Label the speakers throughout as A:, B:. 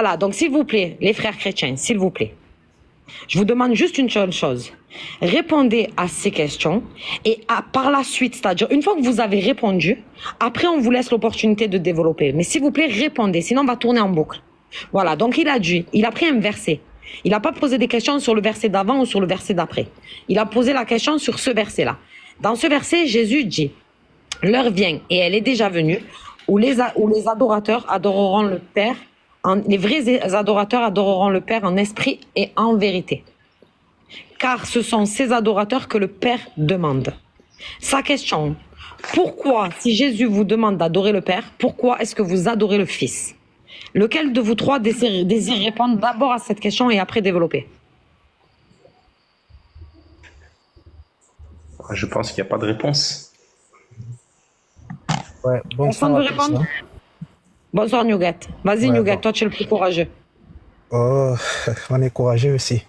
A: Voilà, donc s'il vous plaît, les frères chrétiens, s'il vous plaît, je vous demande juste une seule chose. Répondez à ces questions et par la suite, c'est-à-dire une fois que vous avez répondu, après on vous laisse l'opportunité de développer. Mais s'il vous plaît, répondez, sinon on va tourner en boucle. Voilà, donc il a pris un verset. Il n'a pas posé des questions sur le verset d'avant ou sur le verset d'après. Il a posé la question sur ce verset-là. Dans ce verset, Jésus dit, l'heure vient et elle est déjà venue où les adorateurs adoreront le Père. Les vrais adorateurs adoreront le Père en esprit et en vérité. Car ce sont ces adorateurs que le Père demande. Sa question, pourquoi, si Jésus vous demande d'adorer le Père, pourquoi est-ce que vous adorez le Fils? Lequel de vous trois désire répondre d'abord à cette question et après développer?
B: Je pense qu'il n'y a pas de réponse.
C: Ouais,
A: Personne veut répondre? Bonsoir Nougat. Vas-y ouais, Nougat, toi tu es le plus courageux.
C: Oh, on est courageux aussi.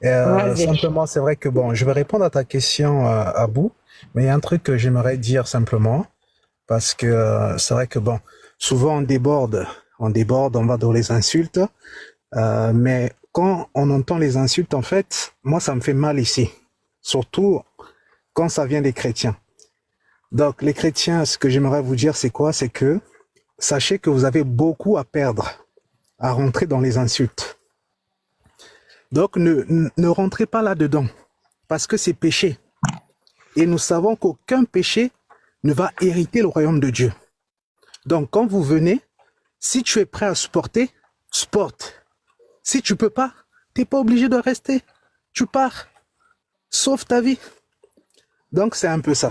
C: Simplement, c'est vrai que bon, je vais répondre à ta question, Abou, mais il y a un truc que j'aimerais dire simplement, parce que c'est vrai que bon, souvent on déborde, on va dans les insultes, mais quand on entend les insultes, en fait, moi ça me fait mal ici, surtout quand ça vient des chrétiens. Donc les chrétiens, ce que j'aimerais vous dire, c'est quoi? C'est que sachez que vous avez beaucoup à perdre à rentrer dans les insultes. Donc ne rentrez pas là-dedans, parce que c'est péché. Et nous savons qu'aucun péché ne va hériter le royaume de Dieu. Donc quand vous venez, si tu es prêt à supporter, supporte. Si tu peux pas, tu n'es pas obligé de rester. Tu pars. Sauve ta vie. Donc c'est un peu ça.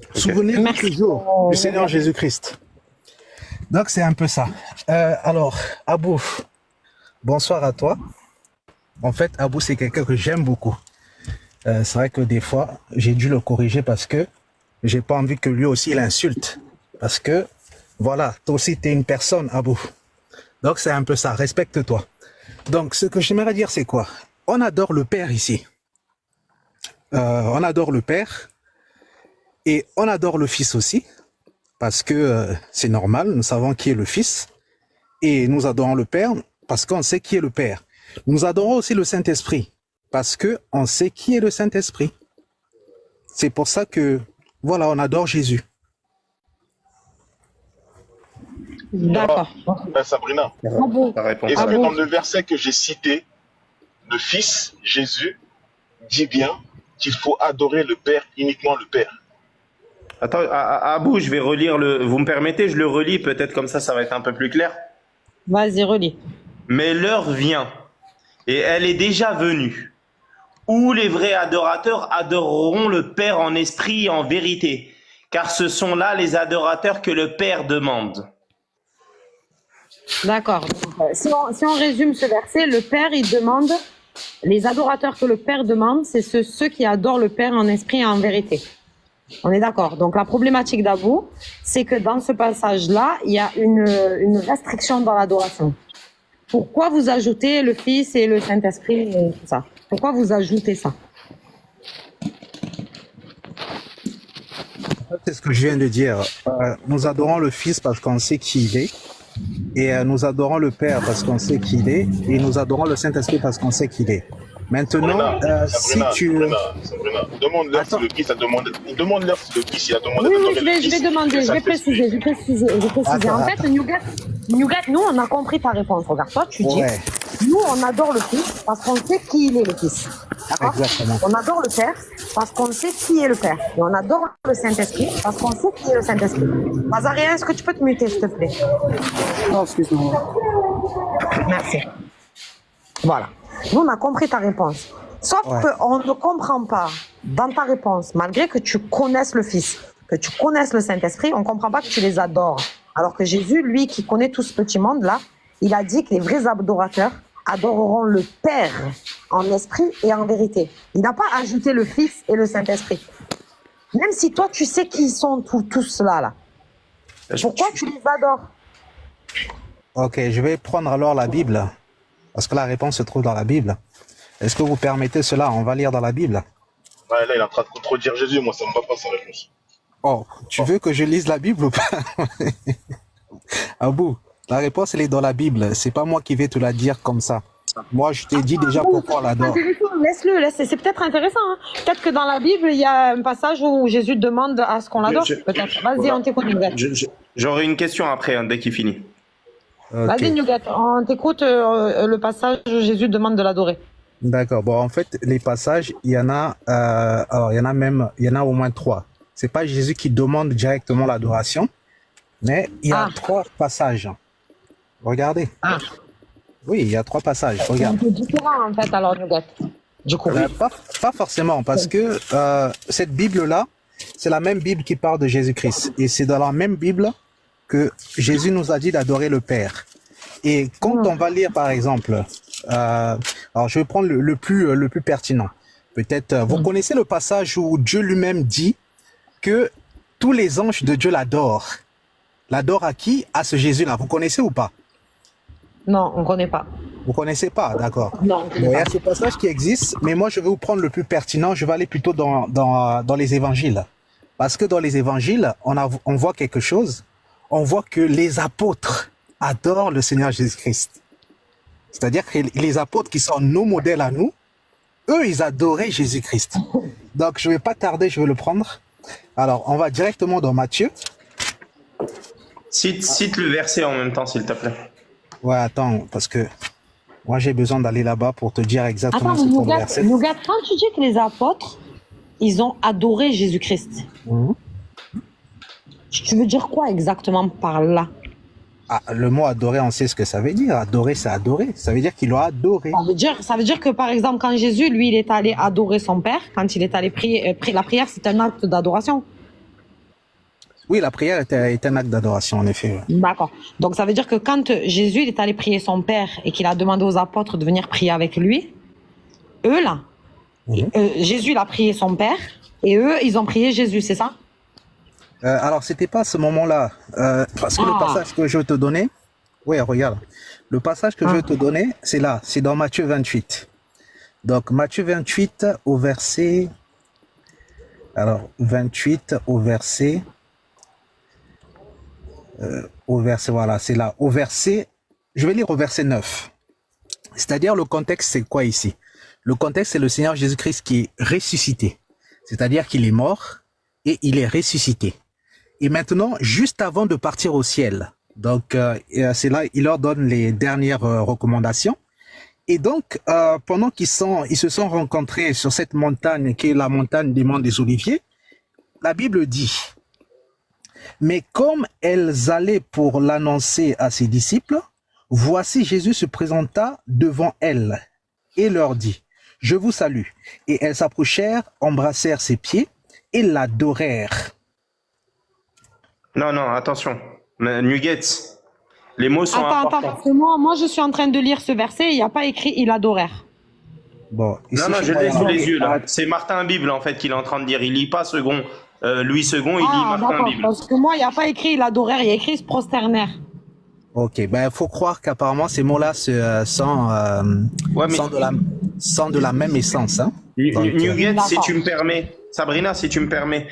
C: Okay. Souvenez-vous toujours du Seigneur Jésus-Christ. Donc c'est un peu ça. Alors, Abou, bonsoir à toi. En fait, Abou, c'est quelqu'un que j'aime beaucoup. C'est vrai que des fois, j'ai dû le corriger parce que j'ai pas envie que lui aussi l'insulte. Parce que, voilà, toi aussi, tu es une personne, Abou. Donc c'est un peu ça, respecte-toi. Donc ce que j'aimerais dire, c'est quoi? On adore le Père ici. On adore le Père et on adore le Fils aussi. Parce que c'est normal, nous savons qui est le Fils. Et nous adorons le Père parce qu'on sait qui est le Père. Nous adorons aussi le Saint-Esprit parce qu'on sait qui est le Saint-Esprit. C'est pour ça que, voilà, on adore Jésus.
A: D'accord.
D: Sabrina, est-ce que dans le verset que j'ai cité, le Fils, Jésus, dit bien qu'il faut adorer le Père, uniquement le Père?
B: Attends, Abou, je vais relire le... Vous me permettez, je le relis, peut-être comme ça va être un peu plus clair.
A: Vas-y, relis.
B: Mais l'heure vient, et elle est déjà venue, où les vrais adorateurs adoreront le Père en esprit et en vérité, car ce sont là les adorateurs que le Père demande.
A: D'accord. Si on résume ce verset, le Père, il demande, les adorateurs que le Père demande, c'est ceux qui adorent le Père en esprit et en vérité. On est d'accord. Donc la problématique d'Abou, c'est que dans ce passage-là, il y a une restriction dans l'adoration. Pourquoi vous ajoutez le Fils et le Saint-Esprit et tout ça? Pourquoi vous ajoutez ça?
C: C'est ce que je viens de dire. Nous adorons le Fils parce qu'on sait qui il est. Et nous adorons le Père parce qu'on sait qui il est. Et nous adorons le Saint-Esprit parce qu'on sait qui il est. Maintenant, si tu...
D: Sabrina, demande-leur si le Fils a demandé. Demande-leur si le Fils a demandé.
A: Oui, je vais demander, je vais préciser. En fait, Nougat, nous, on a compris ta réponse. Regarde, toi, tu dis, nous, on adore le Fils parce qu'on sait qui il est, le Fils. D'accord? On adore le Père parce qu'on sait qui est le Père. Et on adore le Saint-Esprit parce qu'on sait qui est le Saint-Esprit. Mazaria, est-ce que tu peux te muter, s'il te plaît?
C: Non, excuse-moi.
A: Merci. Voilà. Nous, on a compris ta réponse. Sauf qu'on ne comprend pas dans ta réponse, malgré que tu connaisses le Fils, que tu connaisses le Saint-Esprit, on ne comprend pas que tu les adores. Alors que Jésus, lui, qui connaît tout ce petit monde-là, il a dit que les vrais adorateurs adoreront le Père en esprit et en vérité. Il n'a pas ajouté le Fils et le Saint-Esprit. Même si toi, tu sais qui sont tous ceux-là. Pourquoi tu les adores?
C: Ok, je vais prendre alors la Bible. Parce que la réponse se trouve dans la Bible. Est-ce que vous permettez cela? On va lire dans la Bible.
D: Ouais, là, il est en train de contredire Jésus. Moi, ça ne me va pas sa réponse.
C: Oh, tu veux que je lise la Bible ou pas? Abou, La réponse, elle est dans la Bible. C'est pas moi qui vais te la dire comme ça. Moi, je t'ai dit déjà pourquoi on l'adore.
A: Laisse-le, c'est peut-être intéressant. Hein. Peut-être que dans la Bible, il y a un passage où Jésus demande à ce qu'on l'adore. Peut-être. Vas-y, on t'écoute, Nugget.
B: J'aurai une question après, hein, dès qu'il finit.
C: Okay.
A: Vas-y, Nugget, on t'écoute le passage où Jésus demande de l'adorer.
C: D'accord. Bon, en fait, les passages, il y en a au moins 3. C'est pas Jésus qui demande directement l'adoration, mais il y a 3 passages. Regardez. Oui, il y a 3 passages. Regarde.
A: C'est un peu différent, en fait, alors, Nugget. Du coup.
C: Pas forcément, parce que cette Bible-là, c'est la même Bible qui parle de Jésus-Christ. Et c'est dans la même Bible que Jésus nous a dit d'adorer le Père. Et quand on va lire, par exemple, alors je vais prendre le plus pertinent. Peut-être, vous connaissez le passage où Dieu lui-même dit que tous les anges de Dieu l'adorent. L'adorent à qui? À ce Jésus-là. Vous connaissez ou pas?
A: Non, on ne connaît pas.
C: Vous ne connaissez pas, d'accord.
A: Non.
C: Bon, il y a ce passage qui existe, mais moi je vais vous prendre le plus pertinent. Je vais aller plutôt dans les évangiles. Parce que dans les évangiles, on voit quelque chose. On voit que les apôtres adorent le Seigneur Jésus-Christ. C'est-à-dire que les apôtres qui sont nos modèles à nous, eux, ils adoraient Jésus-Christ. Donc, je ne vais pas tarder, je vais le prendre. Alors, on va directement dans Matthieu.
B: Cite le verset en même temps, s'il te plaît.
C: Ouais, attends, parce que moi, j'ai besoin d'aller là-bas pour te dire exactement ce qu'on verset.
A: Nougat, quand tu dis que les apôtres, ils ont adoré Jésus-Christ, tu veux dire quoi exactement par là?
C: Le mot adorer, on sait ce que ça veut dire. Adorer, c'est adorer. Ça veut dire qu'il l'a adoré.
A: Ça veut dire que, par exemple, quand Jésus, lui, il est allé adorer son Père, quand il est allé prier, la prière, c'est un acte d'adoration.
C: Oui, la prière est un acte d'adoration, en effet. Ouais.
A: D'accord. Donc, ça veut dire que quand Jésus, il est allé prier son Père et qu'il a demandé aux apôtres de venir prier avec lui, eux, là, Jésus, il a prié son Père et eux, ils ont prié Jésus, c'est ça?
C: Alors, c'était pas à ce moment-là, parce que le passage que je vais te donner, oui, regarde, le passage que je vais te donner, c'est là, c'est dans Matthieu 28. Donc, Matthieu 28 au verset, alors, 28 au verset, voilà, c'est là, au verset, je vais lire au verset 9. C'est-à-dire, le contexte, c'est quoi ici? Le contexte, c'est le Seigneur Jésus-Christ qui est ressuscité. C'est-à-dire qu'il est mort et il est ressuscité. Et maintenant, juste avant de partir au ciel, donc c'est là, il leur donne les dernières recommandations. Et donc, pendant ils se sont rencontrés sur cette montagne qui est la montagne des Monts des Oliviers, la Bible dit, mais comme elles allaient pour l'annoncer à ses disciples, voici Jésus se présenta devant elles et leur dit, je vous salue. Et elles s'approchèrent, embrassèrent ses pieds et l'adorèrent.
B: Non, attention. Nuggets, les mots sont importants.
A: Attends, parce que moi, je suis en train de lire ce verset, il n'y a pas écrit « il adorèrent ».
C: Bon,
B: non, je l'ai sous les yeux, là. C'est Martin Bible, en fait, qu'il est en train de dire. Il lit pas second Louis II, il lit Martin Bible.
A: Parce que moi, il n'y a pas écrit « il adorèrent », il y a écrit « se prosternèrent ».
C: Ok, ben faut croire qu'apparemment ces mots-là sont de la même essence. Hein.
B: Nuggets, si tu me permets, Sabrina, si tu me permets,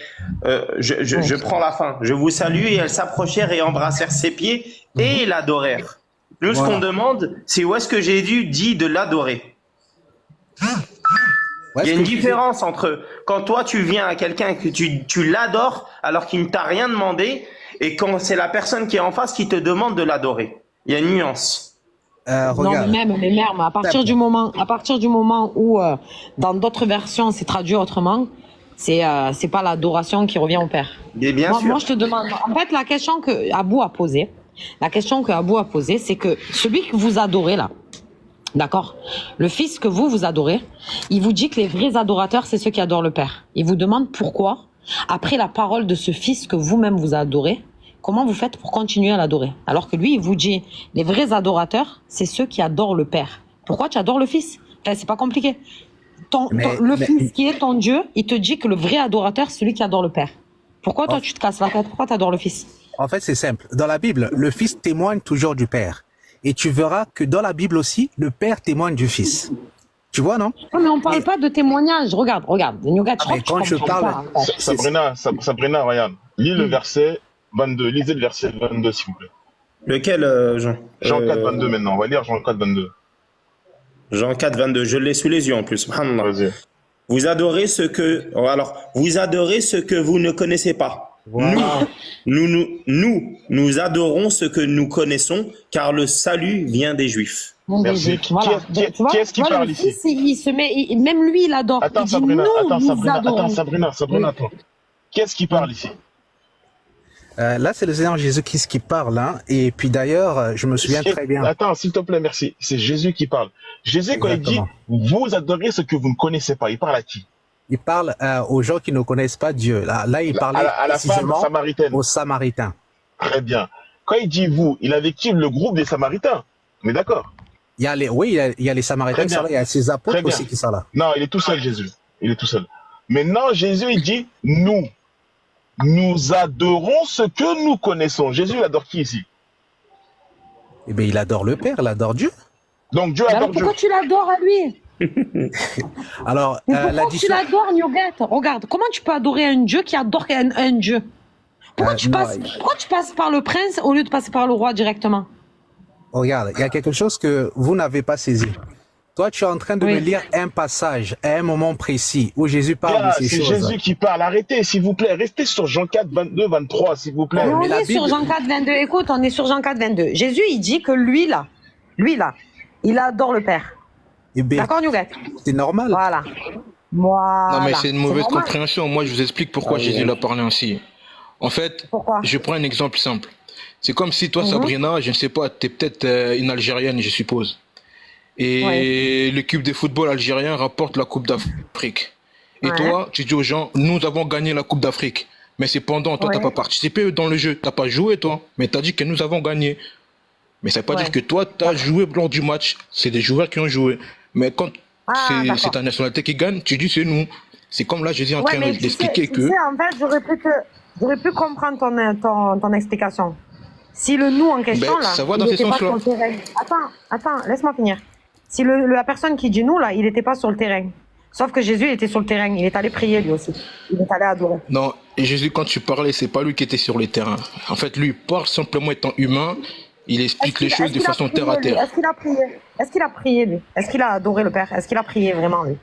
B: je prends la fin. Je vous salue et elles s'approchèrent et embrassèrent ses pieds et l'adorèrent. Nous, ce qu'on demande, c'est où est-ce que Jésus dit de l'adorer. Il y a une différence entre quand toi tu viens à quelqu'un et que tu l'adores alors qu'il ne t'a rien demandé et quand c'est la personne qui est en face qui te demande de l'adorer. Il y a une nuance.
A: Non, mais même, à partir du moment où dans d'autres versions c'est traduit autrement, c'est pas l'adoration qui revient au Père.
B: Mais bien sûr.
A: Moi je te demande, en fait la question que Abou a posée, c'est que celui que vous adorez là, d'accord, le Fils que vous adorez, il vous dit que les vrais adorateurs c'est ceux qui adorent le Père. Il vous demande pourquoi, après la parole de ce Fils que vous-même vous adorez, comment vous faites pour continuer à l'adorer? Alors que lui, il vous dit, les vrais adorateurs, c'est ceux qui adorent le Père. Pourquoi tu adores le Fils? C'est pas compliqué. Le Fils qui est ton Dieu, il te dit que le vrai adorateur, c'est celui qui adore le Père. Pourquoi toi, tu te casses la tête? Pourquoi tu adores le Fils?
C: En fait, c'est simple. Dans la Bible, le Fils témoigne toujours du Père. Et tu verras que dans la Bible aussi, le Père témoigne du Fils. Tu vois, non?
A: Non, mais on parle pas de témoignage. Regarde.
C: Quand je parle...
D: Sabrina, regarde. Lis le verset 22. Lisez le verset 22, s'il vous plaît.
B: Lequel, Jean?
D: Jean 4, 22 maintenant. On va lire Jean 4, 22.
B: Jean 4, 22. Je l'ai sous les yeux en plus. Subhanallah.
D: Vas-y.
B: Vous adorez ce que... Alors, vous adorez ce que vous ne connaissez pas.
C: Voilà.
B: Nous adorons ce que nous connaissons, car le salut vient des Juifs.
D: Merci.
A: Voilà.
D: Qui est-ce qui parle ici?
A: Il se met, même lui, il adore.
D: Attends,
A: il dit,
D: Sabrina,
A: adorons.
D: Sabrina, attends. Qui est-ce qui parle ici?
C: Là, c'est le Seigneur Jésus-Christ qui parle. Hein. Et puis d'ailleurs, je me souviens très bien.
D: Attends, s'il te plaît, merci. C'est Jésus qui parle. Jésus, quand
C: Exactement.
D: il dit, vous adorez ce que vous ne connaissez pas, il parle à qui?
C: Il parle aux gens qui ne connaissent pas Dieu. Là il parlait
D: à la femme
C: précisément
D: samaritaine.
C: aux Samaritains.
D: Très bien. Quand il dit vous, il avait qui? Le groupe des Samaritains. Mais d'accord.
C: Il y a les Samaritains qui sont là, il y a ses apôtres
D: Très bien.
C: aussi qui sont là.
D: Non, il est tout seul, Jésus. Il est tout seul. Maintenant, Jésus, il dit, nous adorons ce que nous connaissons. Jésus, il adore qui ici?
C: Eh bien, il adore le Père, il adore Dieu.
D: Donc Dieu
A: Alors
D: adore Dieu.
A: pourquoi tu l'adores à lui?
C: Alors,
A: Mais
C: la
A: pourquoi tu
C: différence...
A: l'adores, Newgate? Regarde, comment tu peux adorer un Dieu qui adore un Dieu? Pourquoi tu passes par le prince au lieu de passer par le roi directement?
C: Regarde, il y a quelque chose que vous n'avez pas saisi. Toi, tu es en train de me lire un passage à un moment précis où Jésus parle de ces
D: C'est
C: choses.
D: Jésus qui parle. Arrêtez, s'il vous plaît. Restez sur Jean 4, 22, 23, s'il vous plaît.
A: On
C: mais la
A: est sur
C: Bible-
A: Jean 4, 22. Écoute, on est sur Jean 4, 22. Jésus, il dit que lui là, il adore le Père.
C: Eh bien,
A: D'accord, Newgate?
C: c'est normal.
A: Voilà. Voilà.
E: Non, mais c'est une mauvaise
A: normal.
E: compréhension. Moi, je vous explique pourquoi Jésus l'a parlé ainsi. En fait,
A: Pourquoi?
E: je prends un exemple simple. C'est comme si toi, Sabrina, je ne sais pas, tu es peut-être une Algérienne, je suppose. Et l'équipe de football algérien rapporte la Coupe d'Afrique. Et toi, tu dis aux gens, nous avons gagné la Coupe d'Afrique. Mais cependant, toi, tu n'as pas participé dans le jeu. Tu n'as pas joué, toi. Mais tu as dit que nous avons gagné. Mais ça ne veut pas dire que toi, tu as joué lors du match. C'est des joueurs qui ont joué. Mais quand c'est ta nationalité qui gagne, tu dis c'est nous. C'est comme là, je suis en train d'expliquer que...
A: Tu sais, en fait, j'aurais pu comprendre ton explication. Si le nous en question, là,
E: ça va
A: il
E: dans ces
A: n'était pas
E: sens-là.
A: sur le terrain. Attends, laisse-moi finir. Si la personne qui dit nous, là, il n'était pas sur le terrain. Sauf que Jésus était sur le terrain. Il est allé prier, lui aussi. Il est allé adorer.
E: Non, et Jésus, quand tu parlais, c'est pas lui qui était sur le terrain. En fait, lui, il parle simplement étant humain. Il explique les choses de façon terre à terre.
A: Est-ce qu'il a prié? Est-ce qu'il a prié, lui? Est-ce qu'il a adoré le Père? Est-ce qu'il a prié vraiment, lui?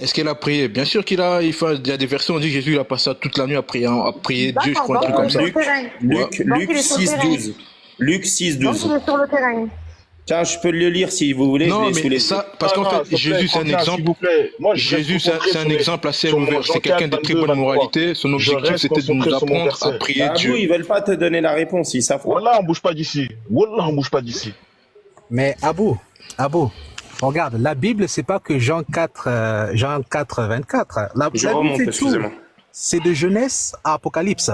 E: Est-ce qu'il a prié? Bien sûr qu'il a. Il y a des versions où on dit que Jésus il a passé toute la nuit à prier Dieu, je crois, un truc comme ça.
B: Luc 6, 12. Luc 6, 12.
A: Donc, il est sur le terrain.
B: Tiens, je peux le lire si vous voulez.
E: Non,
B: je l'ai sous les
E: mais ça, parce qu'en fait, Jésus, c'est un exemple. Jésus, c'est un exemple assez ouvert. C'est quelqu'un de très bonne moralité. Son objectif, c'était de nous apprendre à prier Dieu.
B: Ils veulent pas te donner la réponse, ils savent pas.
D: Wallah, on bouge pas d'ici. Wallah, on bouge pas d'ici.
C: Mais Abou, regarde, la Bible, c'est pas que Jean 4, 24. La
B: Je
C: Bible,
B: remonte,
C: c'est tout.
B: excusez-moi.
C: C'est de Genèse à Apocalypse.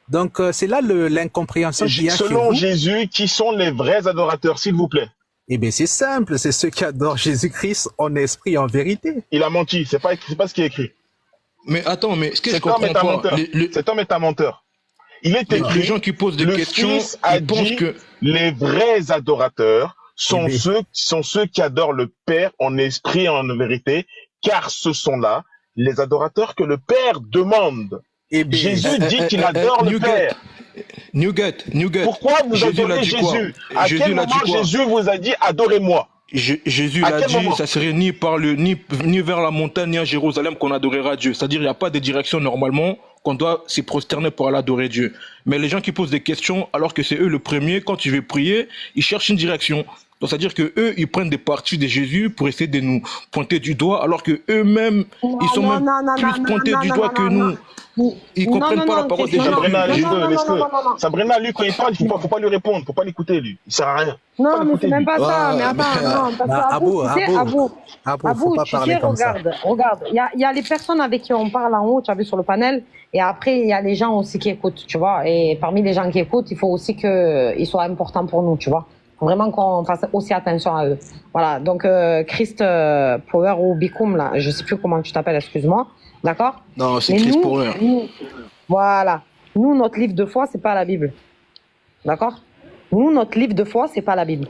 C: Donc, c'est là l'incompréhension qu'il y a chez
D: Selon
C: vous.
D: Jésus, qui sont les vrais adorateurs, s'il vous plaît?
C: Eh bien, c'est simple, c'est ceux qui adorent Jésus-Christ en esprit et en vérité.
D: Il a menti, c'est pas ce qui est écrit.
E: Mais attends, mais ce que je
D: Cet homme
E: comprends
D: est un
E: pas,
D: menteur. Cet homme est un menteur. Il est écrit,
E: les gens qui posent des
D: le
E: questions,
D: Fils a
E: ils pensent
D: dit,
E: que
D: les vrais adorateurs sont ceux qui adorent le Père en esprit et en vérité, car ce sont là les adorateurs que le Père demande.
C: Eh bien,
D: Jésus dit qu'il adore le Père.
E: Newgate.
D: Pourquoi vous adorez Jésus? À quel moment Jésus vous a dit adorez-moi?
E: Jésus l'a dit, ça serait ni vers la montagne ni à Jérusalem qu'on adorera Dieu. C'est-à-dire, il n'y a pas de direction normalement qu'on doit s'y prosterner pour aller adorer Dieu. Mais les gens qui posent des questions, alors que c'est eux le premier, quand tu veux prier, ils cherchent une direction. Donc, c'est-à-dire que eux, ils prennent des parties de Jésus pour essayer de nous pointer du doigt, alors que eux-mêmes, ils sont même plus pointés du doigt que nous. Ils comprennent pas la parole de Jésus.
D: Sabrina, lui, quand il parle, il faut pas lui répondre, faut pas l'écouter, lui. Il sert à rien.
A: Non, mais c'est même pas ça. Mais attends, non, parce que Abou, tu sais, regarde, il y a les personnes avec qui on parle en haut, tu as vu sur le panel, et après, il y a les gens aussi qui écoutent, tu vois. Et parmi les gens qui écoutent, il faut aussi qu'ils soient importants pour nous, tu vois. Vraiment qu'on fasse aussi attention à eux. Voilà, donc Christ Power ou Bikoum, là, je sais plus comment tu t'appelles, excuse-moi, d'accord?
E: Non, c'est Christ Power.
A: Voilà, nous, notre livre de foi, c'est pas la Bible, d'accord? Nous, notre livre de foi, c'est pas la Bible.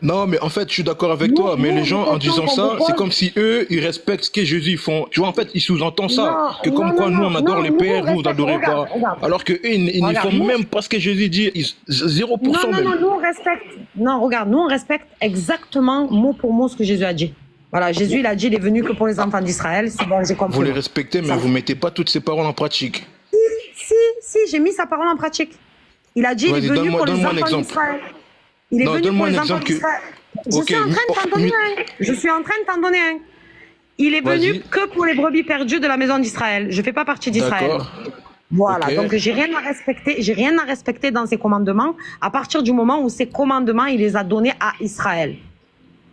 E: Non, mais en fait, je suis d'accord avec toi, mais les gens, en disant ça, c'est comme si eux, ils respectent ce que Jésus ils font. Tu vois, en fait, ils sous-entendent ça, que comme quoi nous, on adore les pères, vous, vous n'adorez pas. Alors que eux, ils ne font même pas ce que Jésus dit, 0% même.
A: Non, nous on respecte. Non, regarde, nous on respecte exactement mot pour mot ce que Jésus a dit. Voilà, Jésus, il a dit, il est venu que pour les enfants d'Israël. C'est bon, j'ai compris.
E: Vous les respectez, mais vous mettez pas toutes ces paroles en pratique.
A: Si, j'ai mis sa parole en pratique. Il a dit, il est
E: Vas-y,
A: venu pour les
E: donne-moi un
A: enfants
E: exemple.
A: d'Israël. Il est
E: Non,
A: venu
E: donne-moi
A: pour les
E: un
A: enfants
E: exemple que-
A: d'Israël. Je
E: Ok,
A: suis en train de t'en donner un. Je suis en train de t'en donner un. Il est venu
E: Vas-y.
A: que pour les brebis perdues de la maison d'Israël. Je fais pas partie d'Israël.
E: D'accord.
A: Voilà,
E: Ok.
A: donc j'ai rien à respecter dans ses commandements à partir du moment où ces commandements, il les a donnés à Israël.